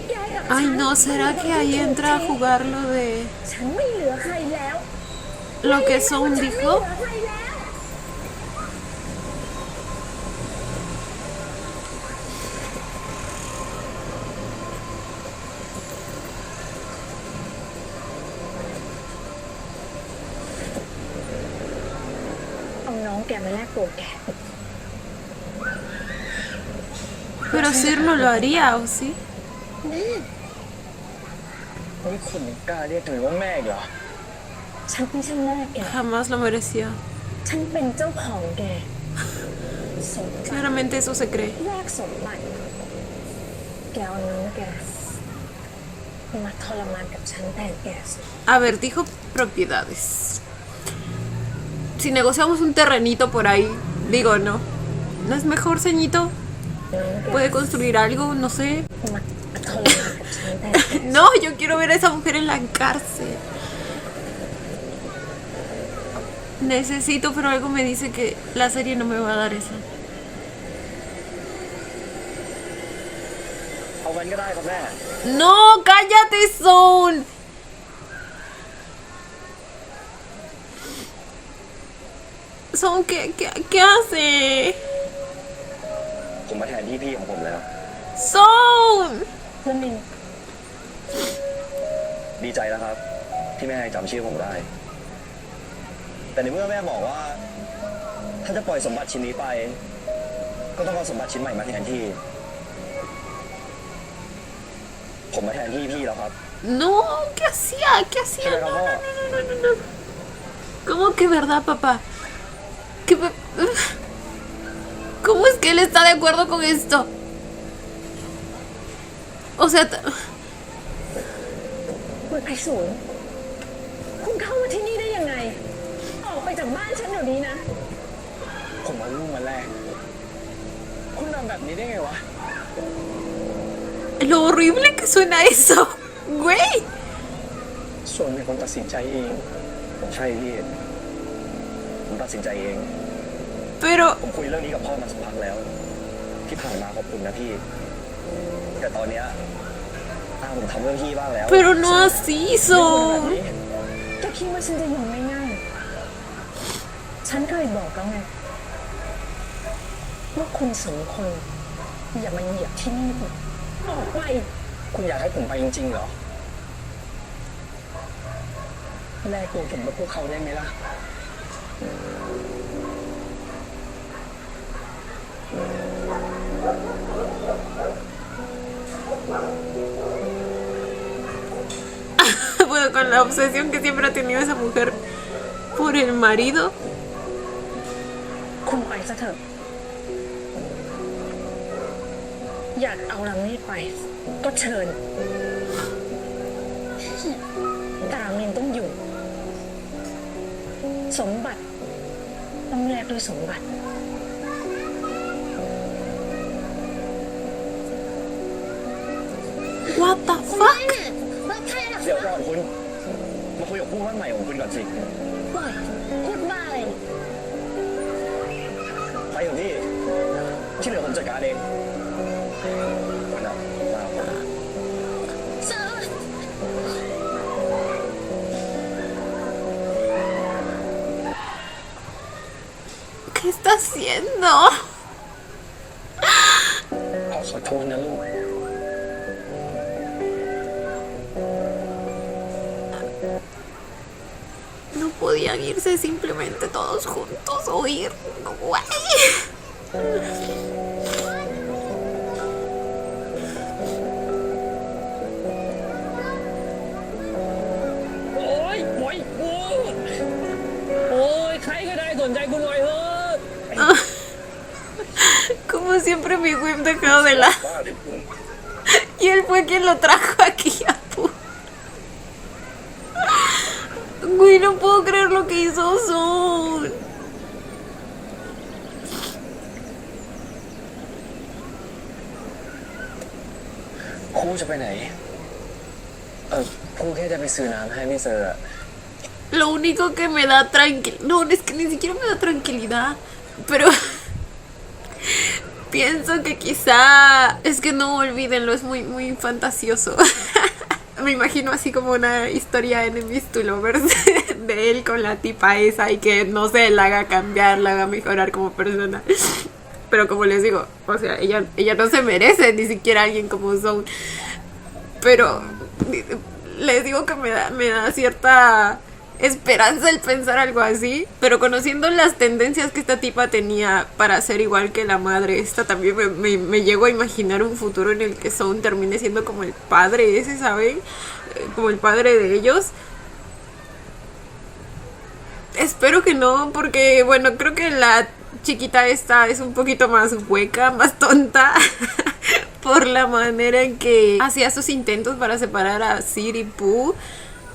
แกกับฉัน Ay, no, ¿será que ahí entra a jugar lo de... ฉันไม่เหลือใครแล้ว lo que Son ฉันไม่เห dijo? ลือใครแล้ว เอาน้องแกมาแลกตัวแก Pero Sir no lo haría, ¿o sí? แม่ นี่คุณกล้าเรียกตัวเองว่าแม่อีกเหรอ ฉันไม่ใช่แม่แก Jamás lo mereció. ฉันเป็นเจ้าของแก สมบัติ Claramente eso se cree. แลกสมบัติ แกเอาน้องแกมาทรมานกับฉันแทนแกสิ A ver, dijo propiedades. Si negociamos un terrenito por ahí, digo, ¿no? ¿No es mejor, ceñito? น้องแก ¿Puede construir algo? No sé. มาทรมานกับฉันแทนแก No, yo quiero ver a esa mujer en la cárcel. Necesito, pero algo me dice que la serie no me va a dar eso. เอางั้นก็ได้ครับแม่ No, cállate, Son. Son, ¿qué hace? ผมมาแทนที่พี่ของผมแล้ว Son. เพื่อนมิน ดีใจแล้วครับ ที่แม่ยังจำชื่อผมได้ แต่ในเมื่อแม่บอกว่า ถ้าจะปล่อยสมบัติชิ้นนี้ไป ก็ต้องเอาสมบัติชิ้นใหม่มาแทนที่ ผมมาแทนที่พี่แล้วครับ No, ¿qué hacía? ¿Qué hacía? Pero No, no. no, no, no, no, no. ¿Cómo que verdad, papá? ¿Qué ¿Cómo es que él está de acuerdo con esto? O sea, คุณไพศาลคุณเข้ามาที่นี่ได้ยังไง ออกไปจากบ้านฉันเดี๋ยวนี้นะ ผมเอาลูกมาแลกคุณทำแบบนี้ได้ไงวะ lo horrible que suena eso, güey. ส่วนเป็นคนตัดสินใจเองใช่พี่ผมตัดสินใจเอง Pero, ผมคุยเรื่องนี้กับพ่อมาสักพักแล้ว ที่ผ่านมาขอบคุณนะพี่ แต่ตอนเนี้ยผมทำเรื่องพี่บ้างแล้ว pero no así, แบบ son. นี้ แกคิดว่าฉันจะยอมง่ายๆ ฉันเคยบอกแล้วไงว่าคุณสองคนอย่ามาเหยียบที่นี่อีกออกไป คุณอยากให้ผมไปจริงๆเหรอแลกตัวผมกับพวกเขาได้ไหมล่ะ Bueno, con la obsesión que siempre ha tenido esa mujer por el marido. คุณไปซะเถอะ อยากเอาลำนี้ไป ก็เชิญ แต่รามินต้องอยู่ สมบัติ ต้องแลกด้วยสมบัติ What the fuck? เดี๋ยวก่อนคุณ มาคุยกับคู่มั่นใหม่ของคุณก่อนสิ ปล่อยพูดบ้าเลย ไปเถอะพี่ ที่เหลือผมจัดการเองวันนั้นมา ¿Qué está haciendo? ขอโทษนะลูก No podían irse simplemente todos juntos o ir. Güey. โอ้ยโอ้ยโอ้ยโอ้ยใครก็ได้สนใจกูหน่อยเถอะ Como siempre mi whip dejado de lado. บ้าดิคุณ Y él fue quien lo trajo aquí a Pu. Güey, no puedo creer lo que hizo Son. ครูจะไปไหน ครูแค่จะไปซื้อน้ำให้พี่เซอร์อะ Lo único que me da tranquilidad. No, es que ni siquiera me da tranquilidad. Pero pienso que quizá. Es que no olvídenlo, es muy, muy fantasioso. Me imagino así como una historia en Miss Lovers de él con la tipa esa y que no sé, la haga cambiar, la haga mejorar como persona. Pero como les digo, o sea, ella no se merece ni siquiera alguien como Zone. Pero les digo que me da cierta esperanza el pensar algo así. Pero conociendo las tendencias que esta tipa tenía para ser igual que la madre, esta también me llego a imaginar un futuro en el que Zone termine siendo como el padre ese, ¿saben? Como el padre de ellos. Espero que no, porque bueno, creo que la chiquita esta es un poquito más hueca, más tonta. Por la manera en que hacía sus intentos para separar a Sid y Pooh.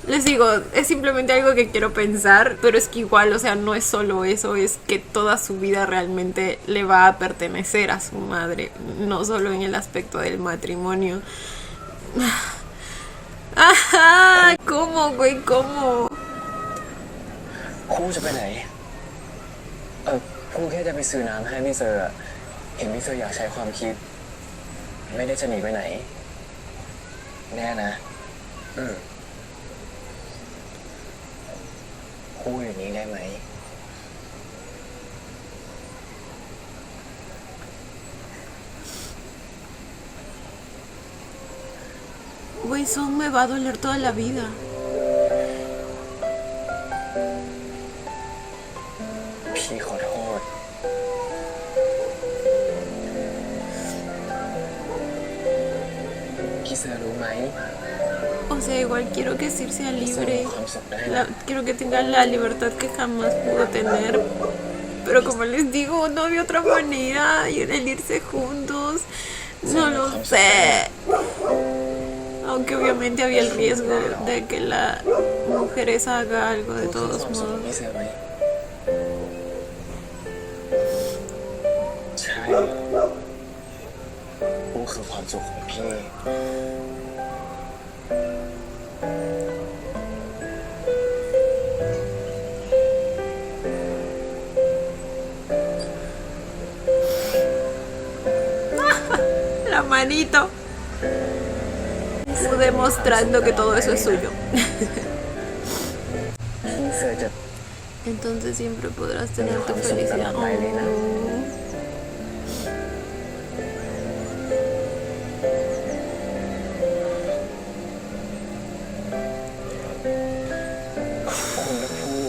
Les digo, es simplemente algo que quiero pensar, pero es que igual, o sea, no es solo eso, es que toda su vida realmente le va a pertenecer a su madre, no solo en el aspecto del matrimonio. Ajá, ¿cómo, güey? ¿Cómo? ครูจะไปไหน ครูแค่จะไปซื้อน้ำให้พี่เซอร์อะเห็นพี่เซอร์อยากใช้ความคิด ไม่ได้จะหนีไปไหน แน่นะ ครูอย่างนี้ได้ไหม Güey, Son me va a doler toda la vida. พี่ขอโทษ พี่เซอร์รู้ไหม O sea, igual quiero que Sir sea พี่เซอร์ libre. มีความสุขได้นะ Quiero que tenga la libertad que jamás pudo tener. Pero como les digo, no había otra manera. Y el irse juntos, no lo sé. porque obviamente había el riesgo de que la mujeresa haga algo de todos ความสุข modos. ไม่เสียไหมใช่กูคือความสุขของพี่ La manito. Demostrando que todo eso es suyo. พี่เสือจะ Entonces siempre podrás tener tu felicidad. Oh. คุณและผู้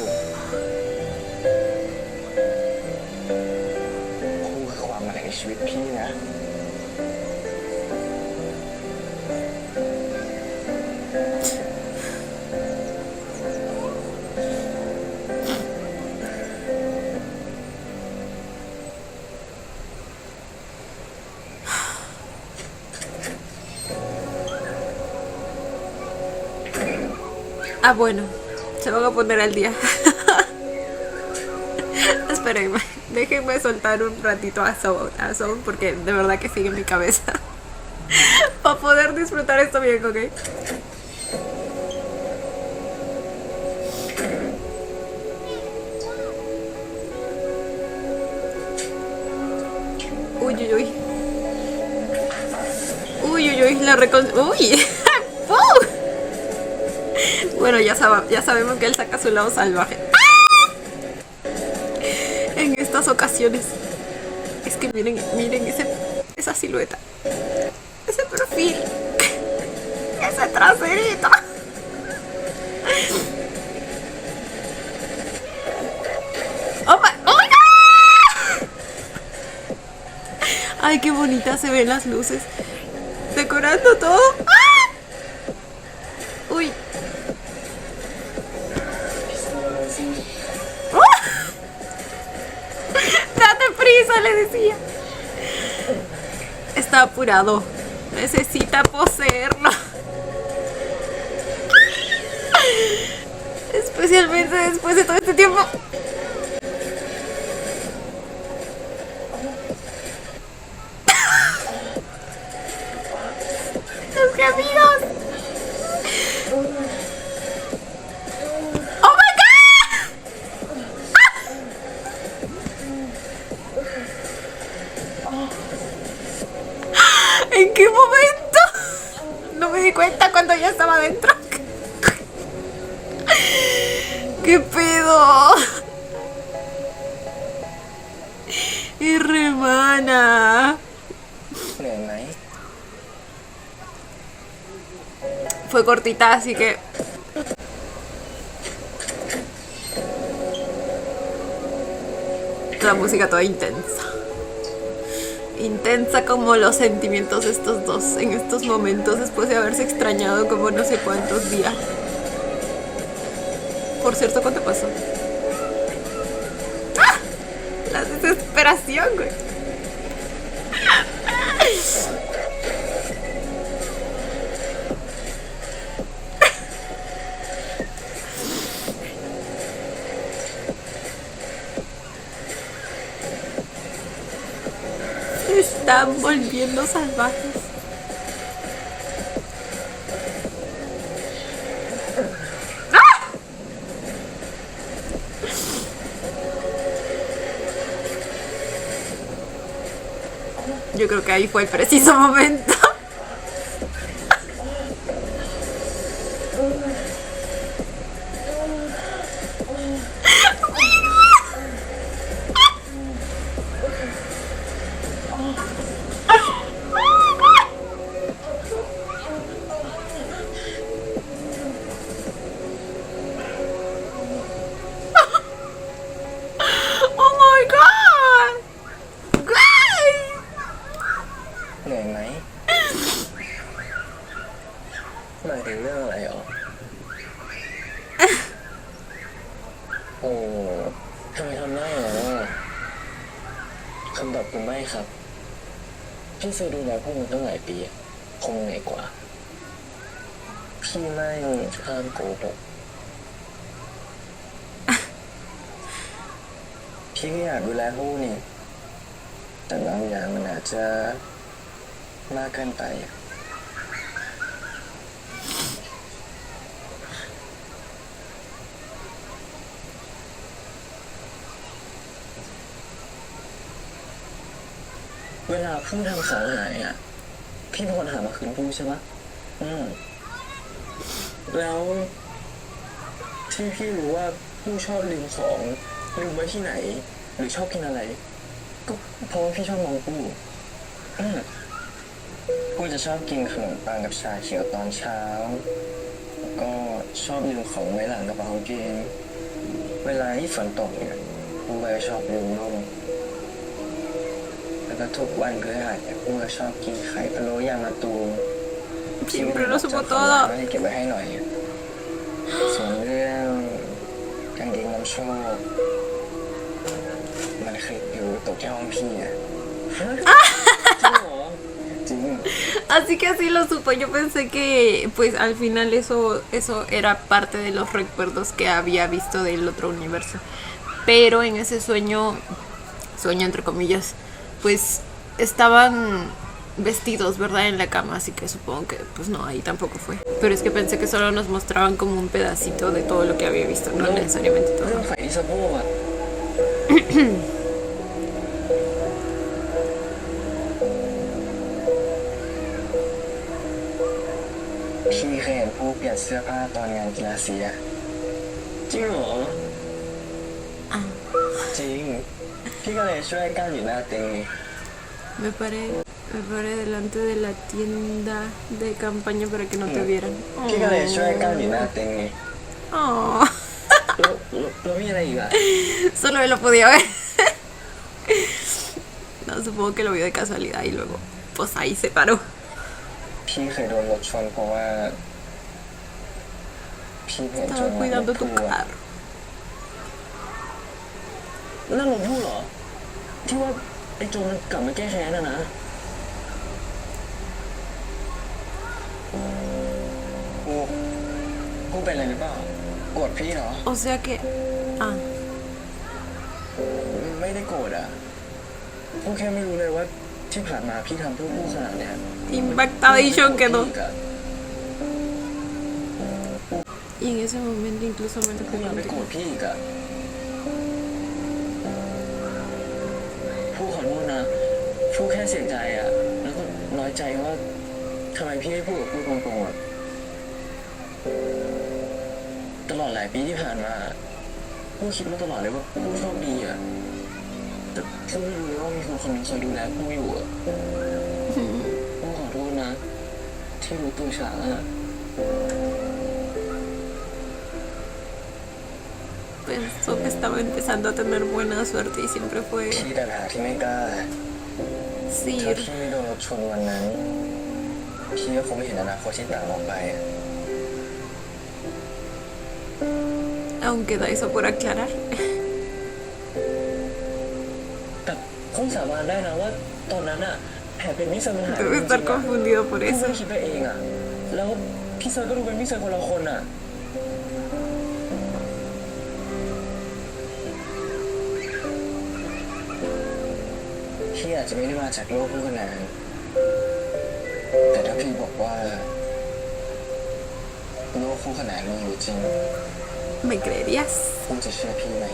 คือความหมายในชีวิตพี่นะ Ah, bueno, se van a poner al día. Espérenme, déjenme soltar un ratito a Soul porque de verdad que sigue en mi cabeza. Para poder disfrutar esto bien, ¿ok? Uy, uy, uy. Uy, uy, uy, la ¡Uy! Bueno, ya sabemos que él saca su lado salvaje. En estas ocasiones. Es que miren esa silueta. Ese perfil. Ese traserito. ¡Oh, my! ¡Oh, no! Ay, qué bonitas se ven las luces. Decorando todo. ¡Ah! Uy. Date prisa, le decía. Está apurado. Necesita poseerlo. Especialmente después de todo este tiempo. Los gemidos. ¡Oh, my God! ¿En qué momento? No me di cuenta cuando ya estaba dentro. ¿Qué pedo? Hermana. เหนื่อยไหม Fue cortita, así que la música toda intensa. Intensa como los sentimientos de estos dos en estos momentos después de haberse extrañado como no sé cuántos días. Por cierto, ¿cuánto pasó? ¡Ah! La desesperación, güey. Se están volviendo salvajes. Yo creo que ahí fue el preciso momento. Oh my god! Guys! เหนื่อยไหมหมายถึงเรื่องอะไรหรอ โอ้ทำไมทำได้เหรอคำตอบคือไม่ครับ พี่เคยดูแลพวกมึงตั้งหลายปีอะคงเหนื่อยกว่า พี่ไม่ห้ามโกหกพี่ก็อยากดูแลผู้นี่แต่บางอย่างมันอาจจะมากเกินไปอะเวลาผู้ทำของหายอ่ะพี่เป็นคนหามาคืนผู้ใช่ปะแล้วที่พี่รู้ว่าผู้ชอบลืมของลืมไว้ที่ไหน หรือชอบกินอะไร ก็เพราะว่าพี่ชอบมองผู้ผู้จะชอบกินขนมปังกับชาเขียวตอนเช้าก็ชอบลืมของไว้หลังกระเป๋ากางเกงเวลาที่ฝนตกเนี่ยผู้ก็ชอบลืมร่มแล้วก็ทุกวันพฤหัสเนี่ยผู้ก็ชอบกินไข่พะโล้ยางมะตูม Siempre lo supo จะขอ todo. ให้เก็บไว้ให้หน่อยส่วนเรื่องกางเกงน้ำโชคมันเคยอยู่ตกที่ห้องพี่อ่ะจริง Así que así lo supo. Yo pensé que pues al final eso era parte de los recuerdos que había visto del otro universo. Pero en ese sueño entre comillas, pues estaban vestidos, ¿verdad? En la cama, así que supongo que pues no, ahí tampoco fue. Pero es que pensé que solo nos mostraban como un pedacito de todo lo que había visto, no necesariamente เรื่อง todo. ไฟที่สะโพกอ่ะ พี่เคยเห็นผู้เปลี่ยนเสื้อผ้าตอนงานกีฬาสีอ่ะจริงเหรอจริงพี่ก็เลยช่วยกั้นอยู่หน้าเต็ง Me paré delante de la tienda de campaña para que no te vieran. พี่ก็เลยช่วยกั้นอยู่หน้าเต็งไง Oh. แล้วมีอะไรอีกอ่ะ Solo él lo podía ver. No, supongo que lo vio de casualidad y luego, pues ahí se paró. พี่เคยโดนรถชนเพราะว่าพี่เห็นจ Estaba น cuidando tu carro. นั่นรถผู้เหรอ ที่ว่าไอ้โจรมันกลับมาแก้แค้นนะกูเป็นอะไรหรือเปล่าโกรธพี่เหรอ O sea que... Ah. ไม่ได้โกรธอ่ะกูแค่ไม่รู้เลยว่าที่ผ่านมาพี่ทำเพื่อผู้ขนาดเนี้ย Impactadísimo quedó. Y en ese momento incluso me lo กูยังไปโกรธพี่อีกอ่ะผู้ขอโทษนะผู้แค่เสียใจอ่ะแล้วก็น้อยใจว่าทำไมพี่ไม่พูดกับผู้ตรงๆอ่ะตลอดหลายปีที่ผ่านมาผู้คิดมาตลอดเลยว่าผู้โชคดีอ่ะแต่ผู้ไม่รู้เลยว่ามีคนคนหนึงคอยดูแลผู้อยู่อ่ะผู้ขอโทษนะที่รู้ตัวช้าอ่ะ Pensó que estaba empezando a tener buena suerte y siempre fue พี่แต่หาที่ไม่กล้า sí. ถ้าพี่ไม่โดนรถชนวันนั้นพี่ก็คงไม่เห็นอนาคตที่ต่างออกไปอะ Aún queda eso por aclarar. แต่ผมสาบานได้นะว่าตอนนั้นอะแผลเป็นมิสเซอร์มันหายไป Debe จริง estar ๆอะ confundido por พี่ eso. ไม่คิดไปเองอะแล้วพี่เซอร์ก็ดูเป็นพี่เซอร์คนละคนอะพี่อาจจะไม่ได้มาจากโลกคู่ขนานแต่ถ้าพี่บอกว่าโลกคู่ขนานมีอยู่จริง ¿Me creerías? ผมจะเชื่อพี่ไหม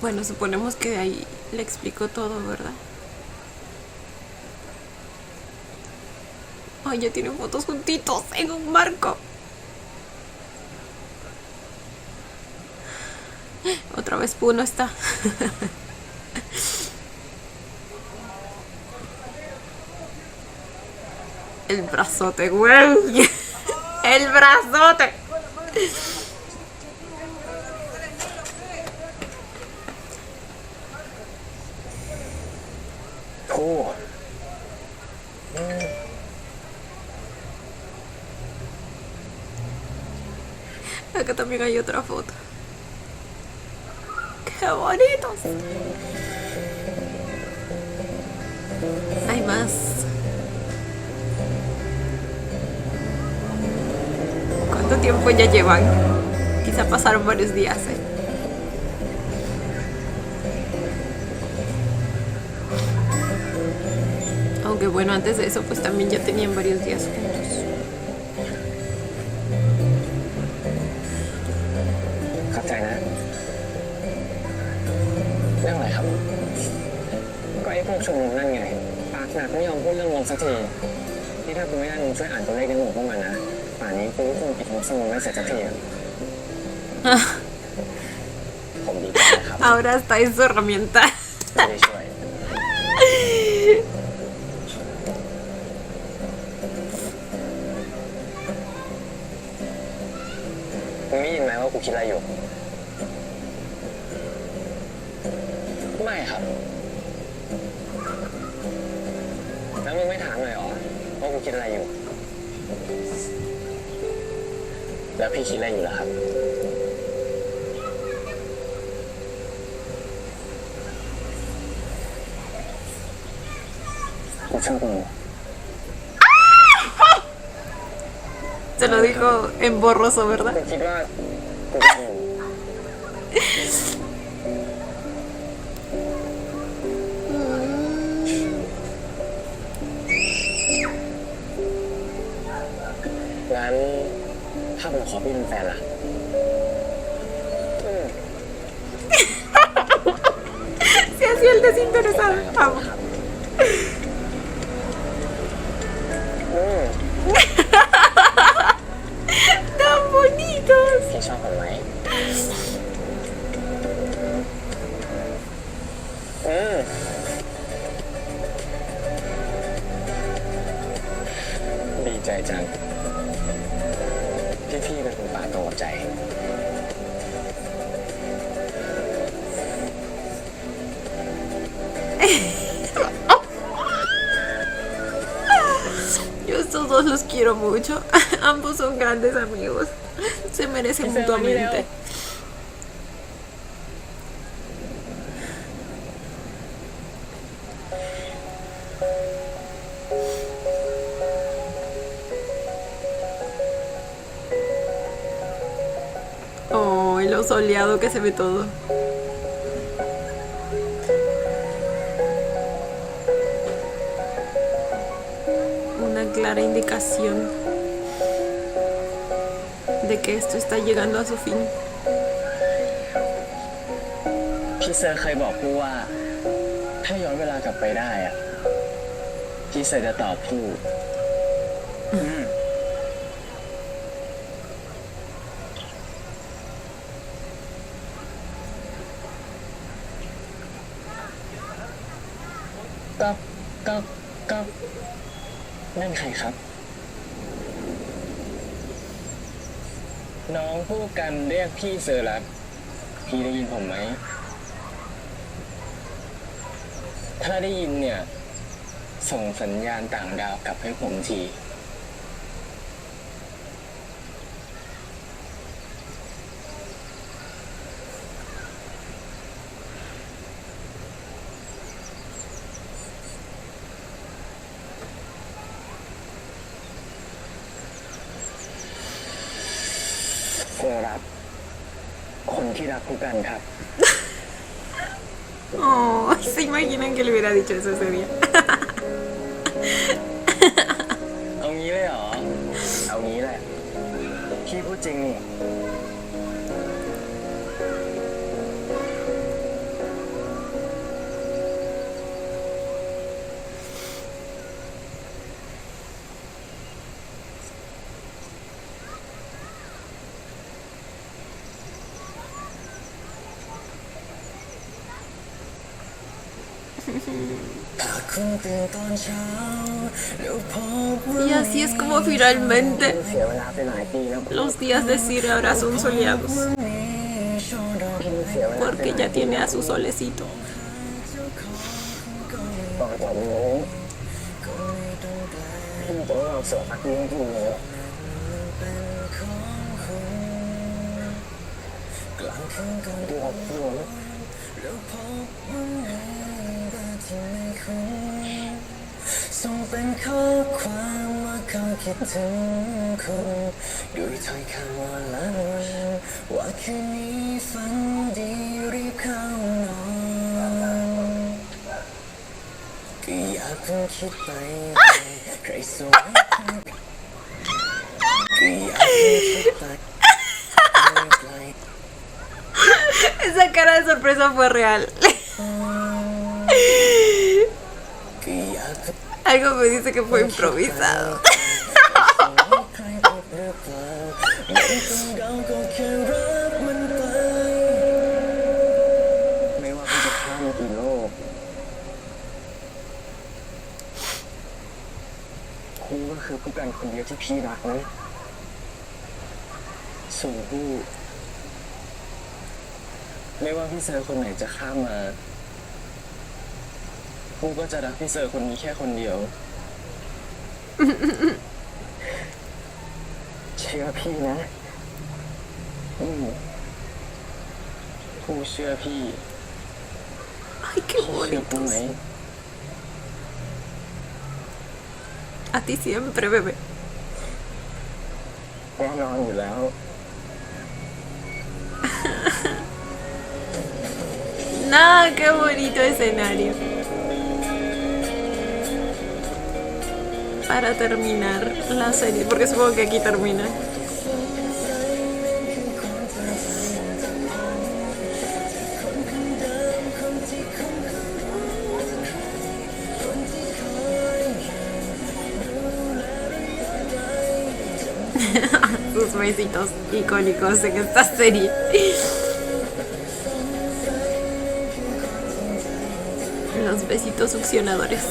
Bueno, suponemos que de ahí le explicó todo, ¿verdad? Ay, ya tienen fotos juntitos en un marco. Otra vez Puno está. El brazote, güey. El brazote. Acá también hay otra foto. ¡Qué bonitos! Hay más. ¿Cuánto tiempo ya llevan? Quizá pasaron varios días, Aunque bueno, antes de eso pues también ya tenían varios días juntos. ขอบใจนะ เรื่องอะไรครับ ก็ไอ้พวกชุมนุมนั่นไง ปากหนักไม่ยอมพูดเรื่องลมสักที นี่ถ้าคุณไม่ได้ลุงช่วยอ่านตัวเลขในหมู่พวกมันนะ ป่านนี้คุณก็คงปิดมุกสมุนไม่เสร็จสักทีอะผมดีใจนะครับ Ahora está en su herramienta. ไม่ได้ช่วย มึงได้ยินไหมว่ากูคิดอะไรอยู่ ไม่ครับ แล้วมึงไม่ถามเลยเหรอว่ากูคิดอะไรอยู่ แล้วพี่คิดอะไรอยู่ล่ะครับ กูชอบมึง Se lo dijo en borroso, ¿verdad? กูคิดว่ากูชอบมึงงั้นถ้าผมขอพี่เป็นแฟนล่ะ Si así el desinteresado. Vamos. Tan bonitos. พี่ชอบผมไหมดีใจจังที่พี่เป็นคนป่าตรงกับใจ Yo estos dos los quiero mucho. Ambos son grandes amigos. Se merecen mutuamente. Oh, y lo soleado que se ve todo. Una clara indicación de que esto está llegando a su fin. พี่เซอร์เคยบอกกูว่า ถ้าย้อนเวลากลับไปได้อะพี่เซอร์จะตอบพี่ก็นั่นใครครับ น้องผู้กันเรียกพี่เซอร์รัตพี่ได้ยินผมไหม ถ้าได้ยินเนี่ย ส่งสัญญาณต่างดาวกลับให้ผมที เซอร์รัตคนที่รักผู้กันครับ Oh, ¿se imaginan que le hubiera dicho eso ese día? เอางี้เลยเหรอ เอางี้แหละ พี่พูดจริงนี่ Y así es como finalmente เสียเวลาไปหลายปีแล้ว los días de Cire ahora son soleados. เสียเวลา Porque ya tiene a su solecito. ต่อจากนี้พี่จะไม่เอาเสือพักเลี้ยงพี่เลย ส่งเป็นข้อความว่าเขาคิดถึงคุณด้วยถ้อยคำว่าละว่าคืนนี้ฝันดีรีบเข้านอนก็อย่าเพิ่งคิดไปใครสวยก็อย่าเพิ่งคิดไป Esa cara de sorpresa fue real. Algo me dice que fue improvisado. ไม่ว่าพี่จะข้ามกี่โลกคุณก็คือผู้กันคนเดียวที่พี่รักนะส่วนผู้ไม่ว่าพี่เซอร์คนไหนจะข้ามมาผู้ก็จะรักพี่เซอร์คนนี้แค่คนเดียว เชื่อพี่นะผู้เชื่อพี่ Ay, qué เชื่อผู้ไหม bonitos. A ti siempre, bebé. แน่นอนอยู่แล้ว No, qué bonito escenario. Para terminar la serie, porque supongo que aquí termina. Sus besitos icónicos en esta serie. Los besitos succionadores.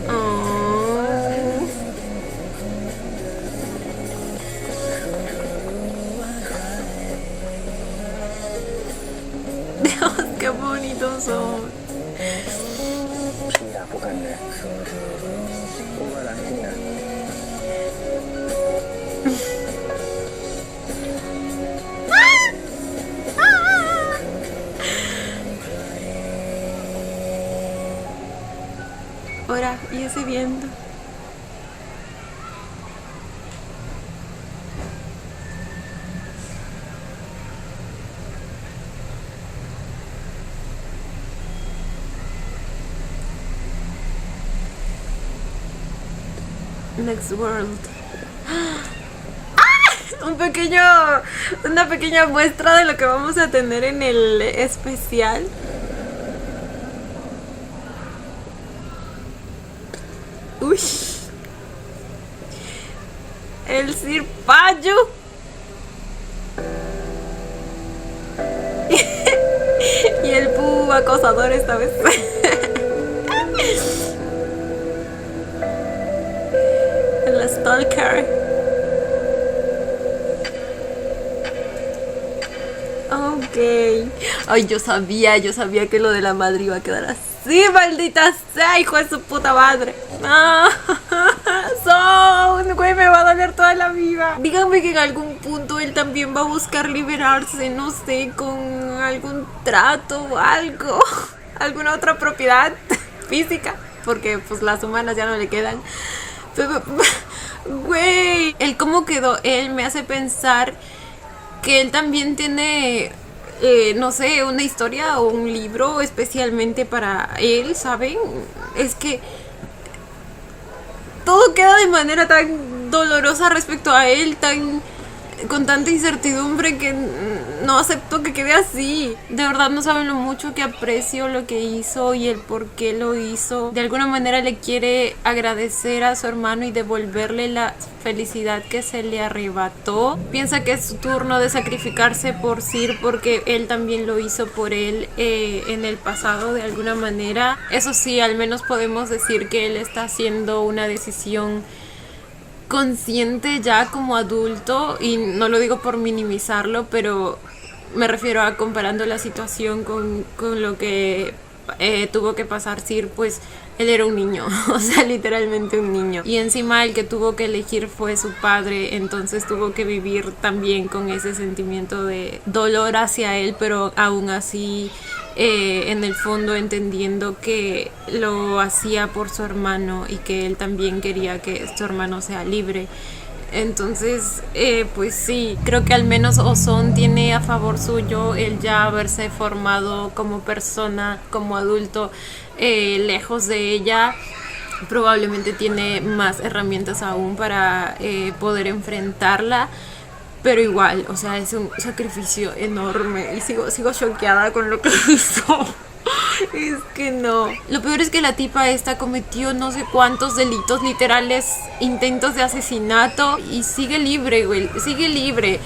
Oh. Dios, qué bonitos son. พี่รักพวกกันนะพวกรักพี่นะ Ahora, y ese viento. Next World. Una pequeña muestra de lo que vamos a tener en el especial. Uy. El Sir Payu. Y el Pu acosador esta vez. El Stalker. Ok. Ay, yo sabía que lo de la madre iba a quedar así, maldita sea, hijo de su puta madre. No. Son, güey, me va a doler toda la vida. Díganme que en algún punto él también va a buscar liberarse, no sé, con algún trato o algo. Alguna otra propiedad física. Porque pues las humanas ya no le quedan. Pero, güey, el cómo quedó él me hace pensar que él también tiene, no sé, una historia o un libro especialmente para él, ¿saben? Es que todo queda de manera tan dolorosa respecto a él, con tanta incertidumbre que no acepto que quede así. De verdad no saben lo mucho que aprecio lo que hizo y el por qué lo hizo. De alguna manera le quiere agradecer a su hermano y devolverle la felicidad que se le arrebató. Piensa que es su turno de sacrificarse por Sir porque él también lo hizo por él en el pasado de alguna manera. Eso sí, al menos podemos decir que él está haciendo una decisión consciente ya como adulto, y no lo digo por minimizarlo, pero me refiero a comparando la situación con lo que tuvo que pasar Sir, pues él era un niño, o sea, literalmente un niño. Y encima el que tuvo que elegir fue su padre, entonces tuvo que vivir también con ese sentimiento de dolor hacia él, pero aún así en el fondo entendiendo que lo hacía por su hermano y que él también quería que su hermano sea libre. Entonces, pues sí, creo que al menos Ozone tiene a favor suyo el ya haberse formado como persona, como adulto, lejos de ella. Probablemente tiene más herramientas aún para poder enfrentarla, pero igual, o sea, es un sacrificio enorme y sigo choqueada con lo que hizo. Es que no. Lo peor es que la tipa esta cometió no sé cuántos delitos, literales intentos de asesinato, y sigue libre, güey. Sigue libre.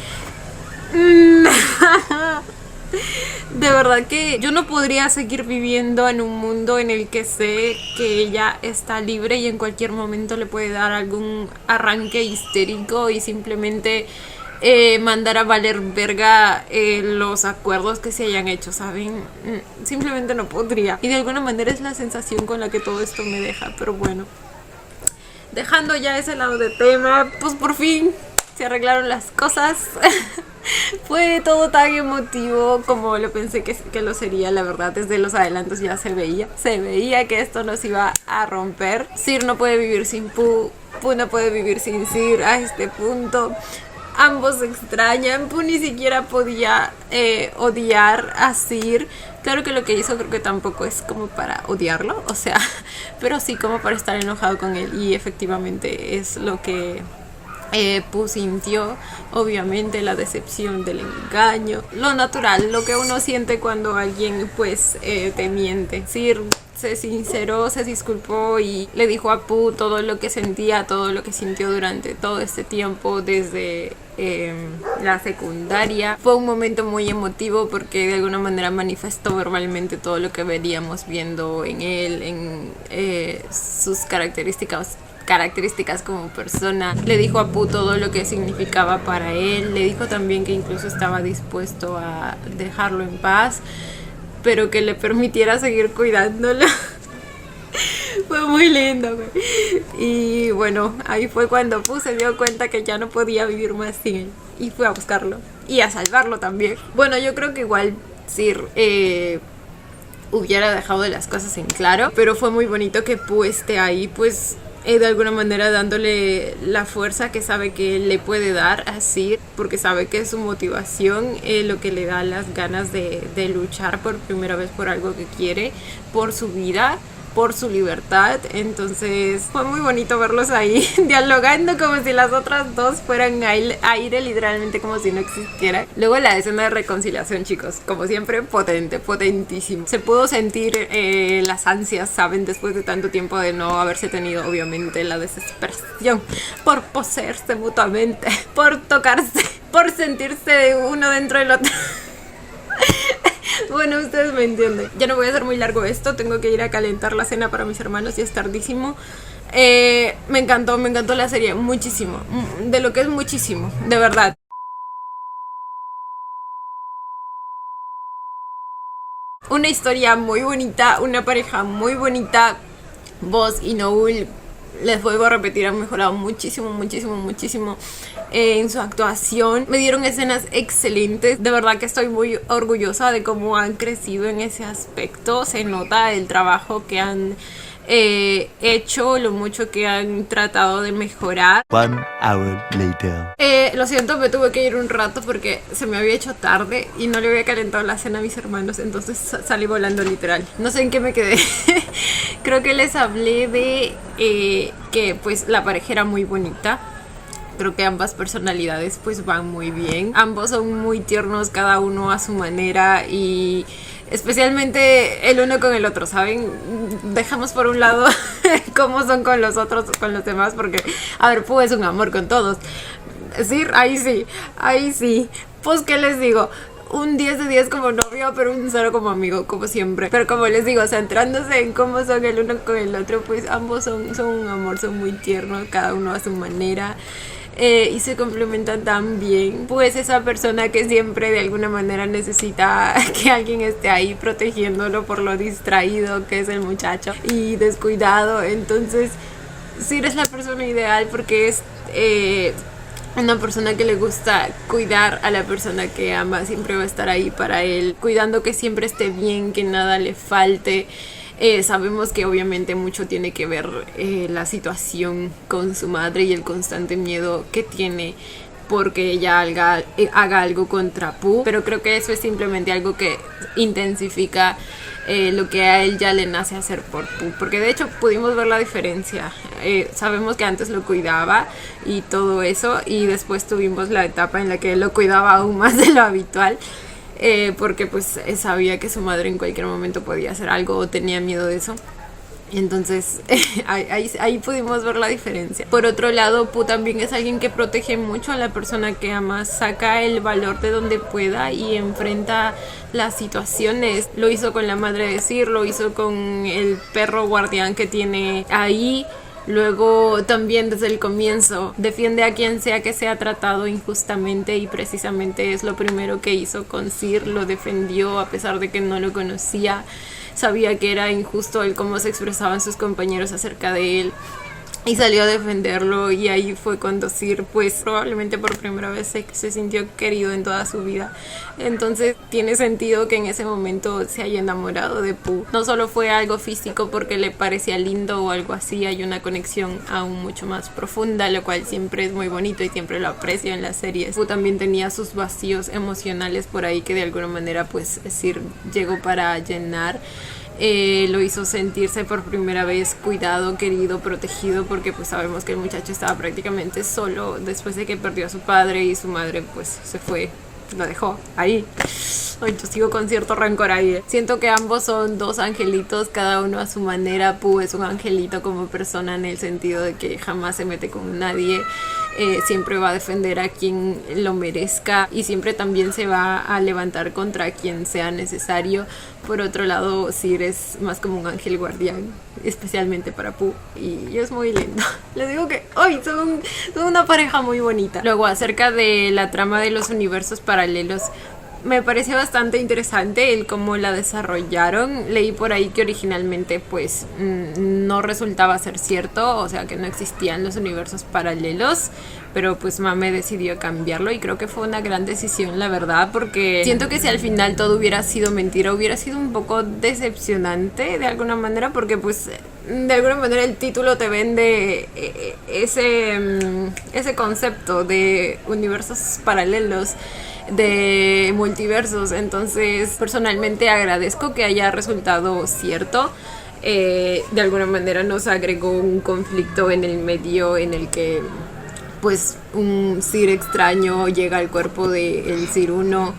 De verdad que yo no podría seguir viviendo en un mundo en el que sé que ella está libre y en cualquier momento le puede dar algún arranque histérico y simplemente mandar a valer verga los acuerdos que se hayan hecho, ¿saben? Simplemente no podría. Y de alguna manera es la sensación con la que todo esto me deja. Pero bueno, dejando ya ese lado de tema, pues por fin se arreglaron las cosas. Fue todo tan emotivo como lo pensé que lo sería, la verdad. Desde los adelantos ya se veía que esto nos iba a romper. Sir no puede vivir sin Pooh, Pooh no puede vivir sin Sir a este punto. Ambos se extrañan. Pooh ni siquiera podía odiar a Sir. Claro que lo que hizo creo que tampoco es como para odiarlo, o sea, pero sí como para estar enojado con él. Y efectivamente es lo que Pooh sintió. Obviamente la decepción del engaño, lo natural, lo que uno siente cuando alguien pues te miente. Sir se sinceró, se disculpó y le dijo a Pooh todo lo que sentía, todo lo que sintió durante todo este tiempo desde la secundaria. Fue un momento muy emotivo porque de alguna manera manifestó verbalmente todo lo que veníamos viendo en él, en sus características como persona. Le dijo a Pooh todo lo que significaba para él. Le dijo también que incluso estaba dispuesto a dejarlo en paz, pero que le permitiera seguir cuidándolo. Fue muy lindo, güey. Y bueno, ahí fue cuando Pooh se dio cuenta que ya no podía vivir más sin él y fue a buscarlo y a salvarlo también. Bueno, yo creo que igual Sir hubiera dejado las cosas en claro, pero fue muy bonito que Pooh esté ahí, pues de alguna manera dándole la fuerza que sabe que le puede dar a Sir, porque sabe que es su motivación, lo que le da las ganas de luchar por primera vez por algo que quiere, por su vida, por su libertad. Entonces fue muy bonito verlos ahí dialogando como si las otras dos fueran aire, literalmente como si no existiera. Luego la escena de reconciliación, chicos, como siempre, potentísimo. Se pudo sentir las ansias, ¿saben? Después de tanto tiempo de no haberse tenido, obviamente, la desesperación por poseerse mutuamente, por tocarse, por sentirse uno dentro del otro. Bueno, ustedes me entienden. Ya no voy a hacer muy largo esto. Tengo que ir a calentar la cena para mis hermanos. Ya es tardísimo. Me encantó la serie. Muchísimo. De lo que es muchísimo. De verdad. Una historia muy bonita. Una pareja muy bonita. Buzz y Noel, les vuelvo a repetir, han mejorado muchísimo en su actuación. Me dieron escenas excelentes. De verdad que estoy muy orgullosa de cómo han crecido en ese aspecto. Se nota el trabajo que han hecho, lo mucho que han tratado de mejorar. 1 hour later. Lo siento, me tuve que ir un rato porque se me había hecho tarde y no le había calentado la cena a mis hermanos, entonces salí volando literal. No sé en qué me quedé. Creo que les hablé de que pues la pareja era muy bonita. Creo que ambas personalidades pues van muy bien. Ambos son muy tiernos, cada uno a su manera, y especialmente el uno con el otro, ¿saben? Dejamos por un lado cómo son con los otros, con los demás, porque, a ver, Pooh es un amor con todos. Sí, ahí sí. Pues, ¿qué les digo? Un 10 de 10 como novio, pero un 0 como amigo, como siempre. Pero como les digo, centrándose en cómo son el uno con el otro, pues ambos son un amor, son muy tiernos, cada uno a su manera. y se complementan tan bien. Pues esa persona que siempre de alguna manera necesita que alguien esté ahí protegiéndolo por lo distraído que es el muchacho y descuidado. Entonces Sir es la persona ideal porque es una persona que le gusta cuidar a la persona que ama, siempre va a estar ahí para él, cuidando que siempre esté bien, que nada le falte. Sabemos que obviamente mucho tiene que ver la situación con su madre y el constante miedo que tiene porque ella haga algo contra Pooh, pero creo que eso es simplemente algo que intensifica lo que a él ya le nace hacer por Pooh, porque de hecho pudimos ver la diferencia. Sabemos que antes lo cuidaba y todo eso, y después tuvimos la etapa en la que él lo cuidaba aún más de lo habitual, porque pues sabía que su madre en cualquier momento podía hacer algo o tenía miedo de eso. Entonces ahí pudimos ver la diferencia. Por otro lado, Pooh también es alguien que protege mucho a la persona que ama, saca el valor de donde pueda y enfrenta las situaciones. Lo hizo con la madre de Sir, lo hizo con el perro guardián que tiene ahí. Luego también desde el comienzo defiende a quien sea que sea tratado injustamente, y precisamente es lo primero que hizo con Sir. Lo defendió a pesar de que no lo conocía. Sabía que era injusto el cómo se expresaban sus compañeros acerca de él y salió a defenderlo, y ahí fue cuando Sir pues probablemente por primera vez se sintió querido en toda su vida. Entonces tiene sentido que en ese momento se haya enamorado de Pooh. No solo fue algo físico porque le parecía lindo o algo así, hay una conexión aún mucho más profunda, lo cual siempre es muy bonito y siempre lo aprecio en las series. Pooh también tenía sus vacíos emocionales por ahí que de alguna manera pues Sir llegó para llenar. Lo hizo sentirse por primera vez cuidado, querido, protegido, porque pues sabemos que el muchacho estaba prácticamente solo después de que perdió a su padre y su madre pues se fue, lo dejó ahí. Ay, yo sigo con cierto rencor ahí. Siento que ambos son dos angelitos, cada uno a su manera. Pooh es un angelito como persona en el sentido de que jamás se mete con nadie. Siempre va a defender a quien lo merezca y siempre también se va a levantar contra quien sea necesario. Por otro lado, Sir es más como un ángel guardián, especialmente para Pooh, y es muy lindo. Les digo que hoy son una pareja muy bonita. Luego, acerca de la trama de los universos paralelos, me pareció bastante interesante el cómo la desarrollaron. Leí por ahí que originalmente pues no resultaba ser cierto, o sea que no existían los universos paralelos, pero pues Mame decidió cambiarlo y creo que fue una gran decisión, la verdad, porque siento que si al final todo hubiera sido mentira, hubiera sido un poco decepcionante de alguna manera, porque pues de alguna manera el título te vende ese concepto de universos paralelos, de multiversos. Entonces personalmente agradezco que haya resultado cierto. De alguna manera nos agregó un conflicto en el medio en el que pues un Sir extraño llega al cuerpo del Sir 1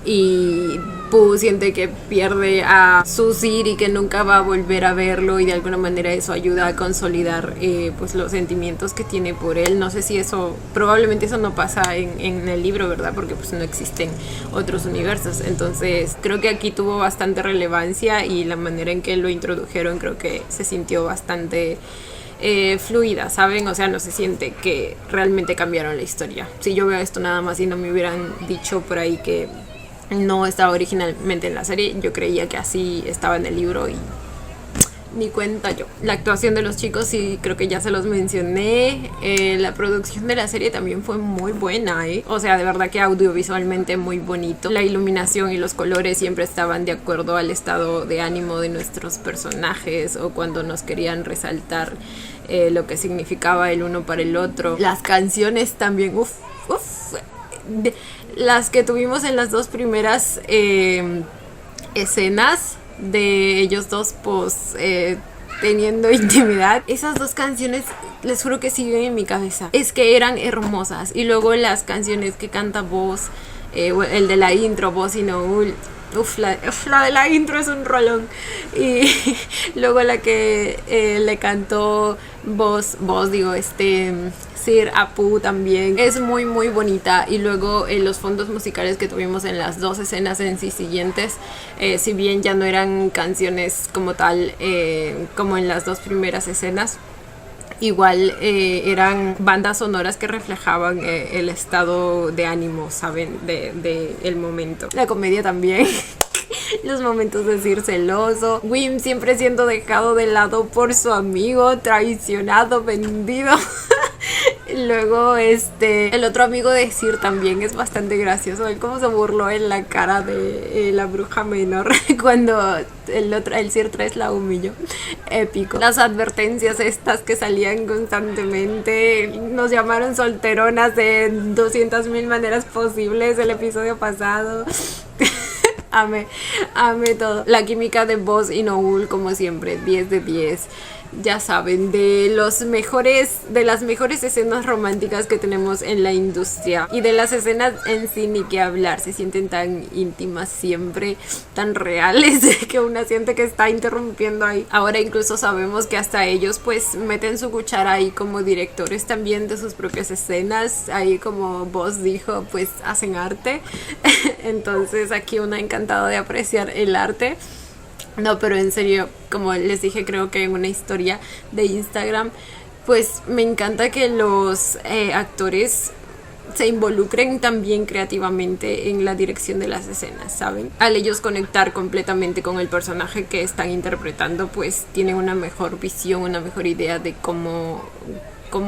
y Pooh siente que pierde a su Sir y que nunca va a volver a verlo, y de alguna manera eso ayuda a consolidar pues los sentimientos que tiene por él. No sé si eso, probablemente eso no pasa en el libro, ¿verdad? Porque pues no existen otros universos. Entonces creo que aquí tuvo bastante relevancia y la manera en que lo introdujeron creo que se sintió bastante fluida, ¿saben? O sea, no se siente que realmente cambiaron la historia. Si yo veo esto nada más y no me hubieran dicho por ahí que no estaba originalmente en la serie, yo creía que así estaba en el libro y ni cuenta yo. La actuación de los chicos sí creo que ya se los mencioné. La producción de la serie también fue muy buena, o sea, de verdad que audiovisualmente muy bonito. La iluminación y los colores siempre estaban de acuerdo al estado de ánimo de nuestros personajes o cuando nos querían resaltar lo que significaba el uno para el otro. Las canciones también, las que tuvimos en las dos primeras escenas de ellos dos pues teniendo intimidad, esas dos canciones les juro que siguen en mi cabeza, es que eran hermosas. Y luego las canciones que canta Buzz, el de la intro, Buzz y Noel, la de la intro es un rolón. Y luego la que le cantó Sir a Pooh también es muy muy bonita. Y luego los fondos musicales que tuvimos en las dos escenas en sí siguientes, si bien ya no eran canciones como tal como en las dos primeras escenas, igual eran bandas sonoras que reflejaban el estado de ánimo, ¿saben? De el momento. La comedia también. Los momentos de Sir celoso, Wim siempre siendo dejado de lado por su amigo, traicionado, vendido. Luego el otro amigo de Sir también es bastante gracioso, él cómo se burló en la cara de la bruja menor cuando el Sir 3 la humilló. Épico. Las advertencias estas que salían constantemente, nos llamaron solteronas de 200.000 maneras posibles el episodio pasado. Amé todo. La química de Boz y Noel, como siempre, 10 de 10. Ya saben, de las mejores escenas románticas que tenemos en la industria. Y de las escenas en sí ni que hablar. Se sienten tan íntimas siempre, tan reales, que una siente que está interrumpiendo ahí. Ahora incluso sabemos que hasta ellos pues meten su cuchara ahí como directores también de sus propias escenas. Ahí, como Boz dijo, pues hacen arte. Entonces aquí una encantada de apreciar el arte. No, pero en serio, como les dije, creo que en una historia de Instagram, pues me encanta que los actores se involucren también creativamente en la dirección de las escenas, ¿saben? Al ellos conectar completamente con el personaje que están interpretando, pues tienen una mejor visión, una mejor idea de cómo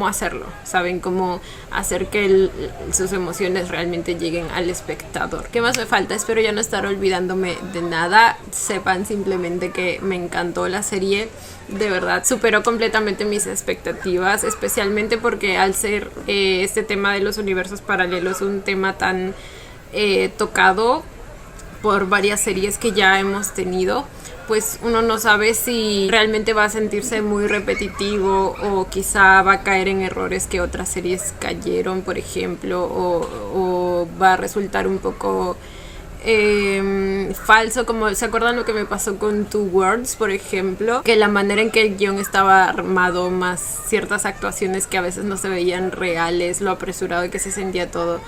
hacerlo, ¿saben? Cómo hacer que sus emociones realmente lleguen al espectador. ¿Qué más me falta? Espero ya no estar olvidándome de nada. Sepan simplemente que me encantó la serie. De verdad, superó completamente mis expectativas, especialmente porque al ser este tema de los universos paralelos un tema tan tocado por varias series que ya hemos tenido, pues uno no sabe si realmente va a sentirse muy repetitivo o quizá va a caer en errores que otras series cayeron, por ejemplo, o va a resultar un poco falso, como ¿se acuerdan lo que me pasó con Two Worlds, por ejemplo? Que la manera en que el guión estaba armado, más ciertas actuaciones que a veces no se veían reales, lo apresurado que se sentía todo.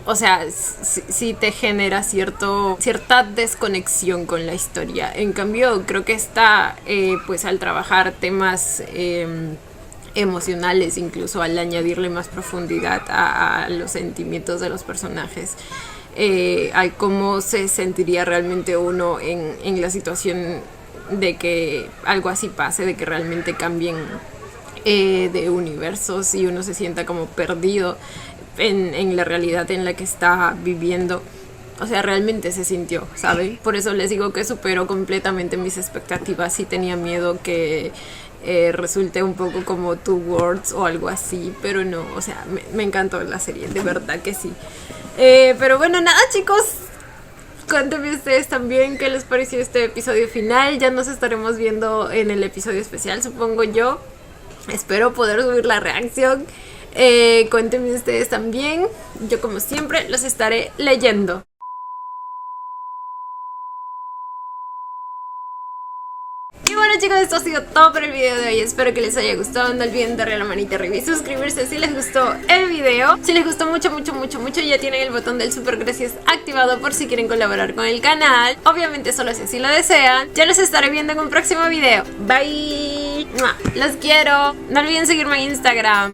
O sea, sí te genera cierta desconexión con la historia. En cambio, creo que pues al trabajar temas emocionales, incluso al añadirle más profundidad a los sentimientos de los personajes, a cómo se sentiría realmente uno en la situación de que algo así pase, de que realmente cambien de universos y uno se sienta como perdido en la realidad en la que está viviendo. O sea, realmente se sintió, ¿saben? Por eso les digo que superó completamente mis expectativas. Sí tenía miedo que resulte un poco como Two Worlds o algo así, pero no, o sea, me encantó la serie, de verdad que sí. Pero bueno, nada, chicos, cuéntenme ustedes también qué les pareció este episodio final. Ya nos estaremos viendo en el episodio especial, supongo yo. Espero poder subir la reacción. Cuéntenme ustedes también. Yo, como siempre, los estaré leyendo. Y bueno, chicos, esto ha sido todo por el video de hoy. Espero que les haya gustado. No olviden darle la manita arriba y suscribirse si les gustó el video. Si les gustó mucho, ya tienen el botón del super gracias activado por si quieren colaborar con el canal. Obviamente solo si así lo desean. Ya los estaré viendo en un próximo video. Bye. Los quiero. No olviden seguirme en Instagram.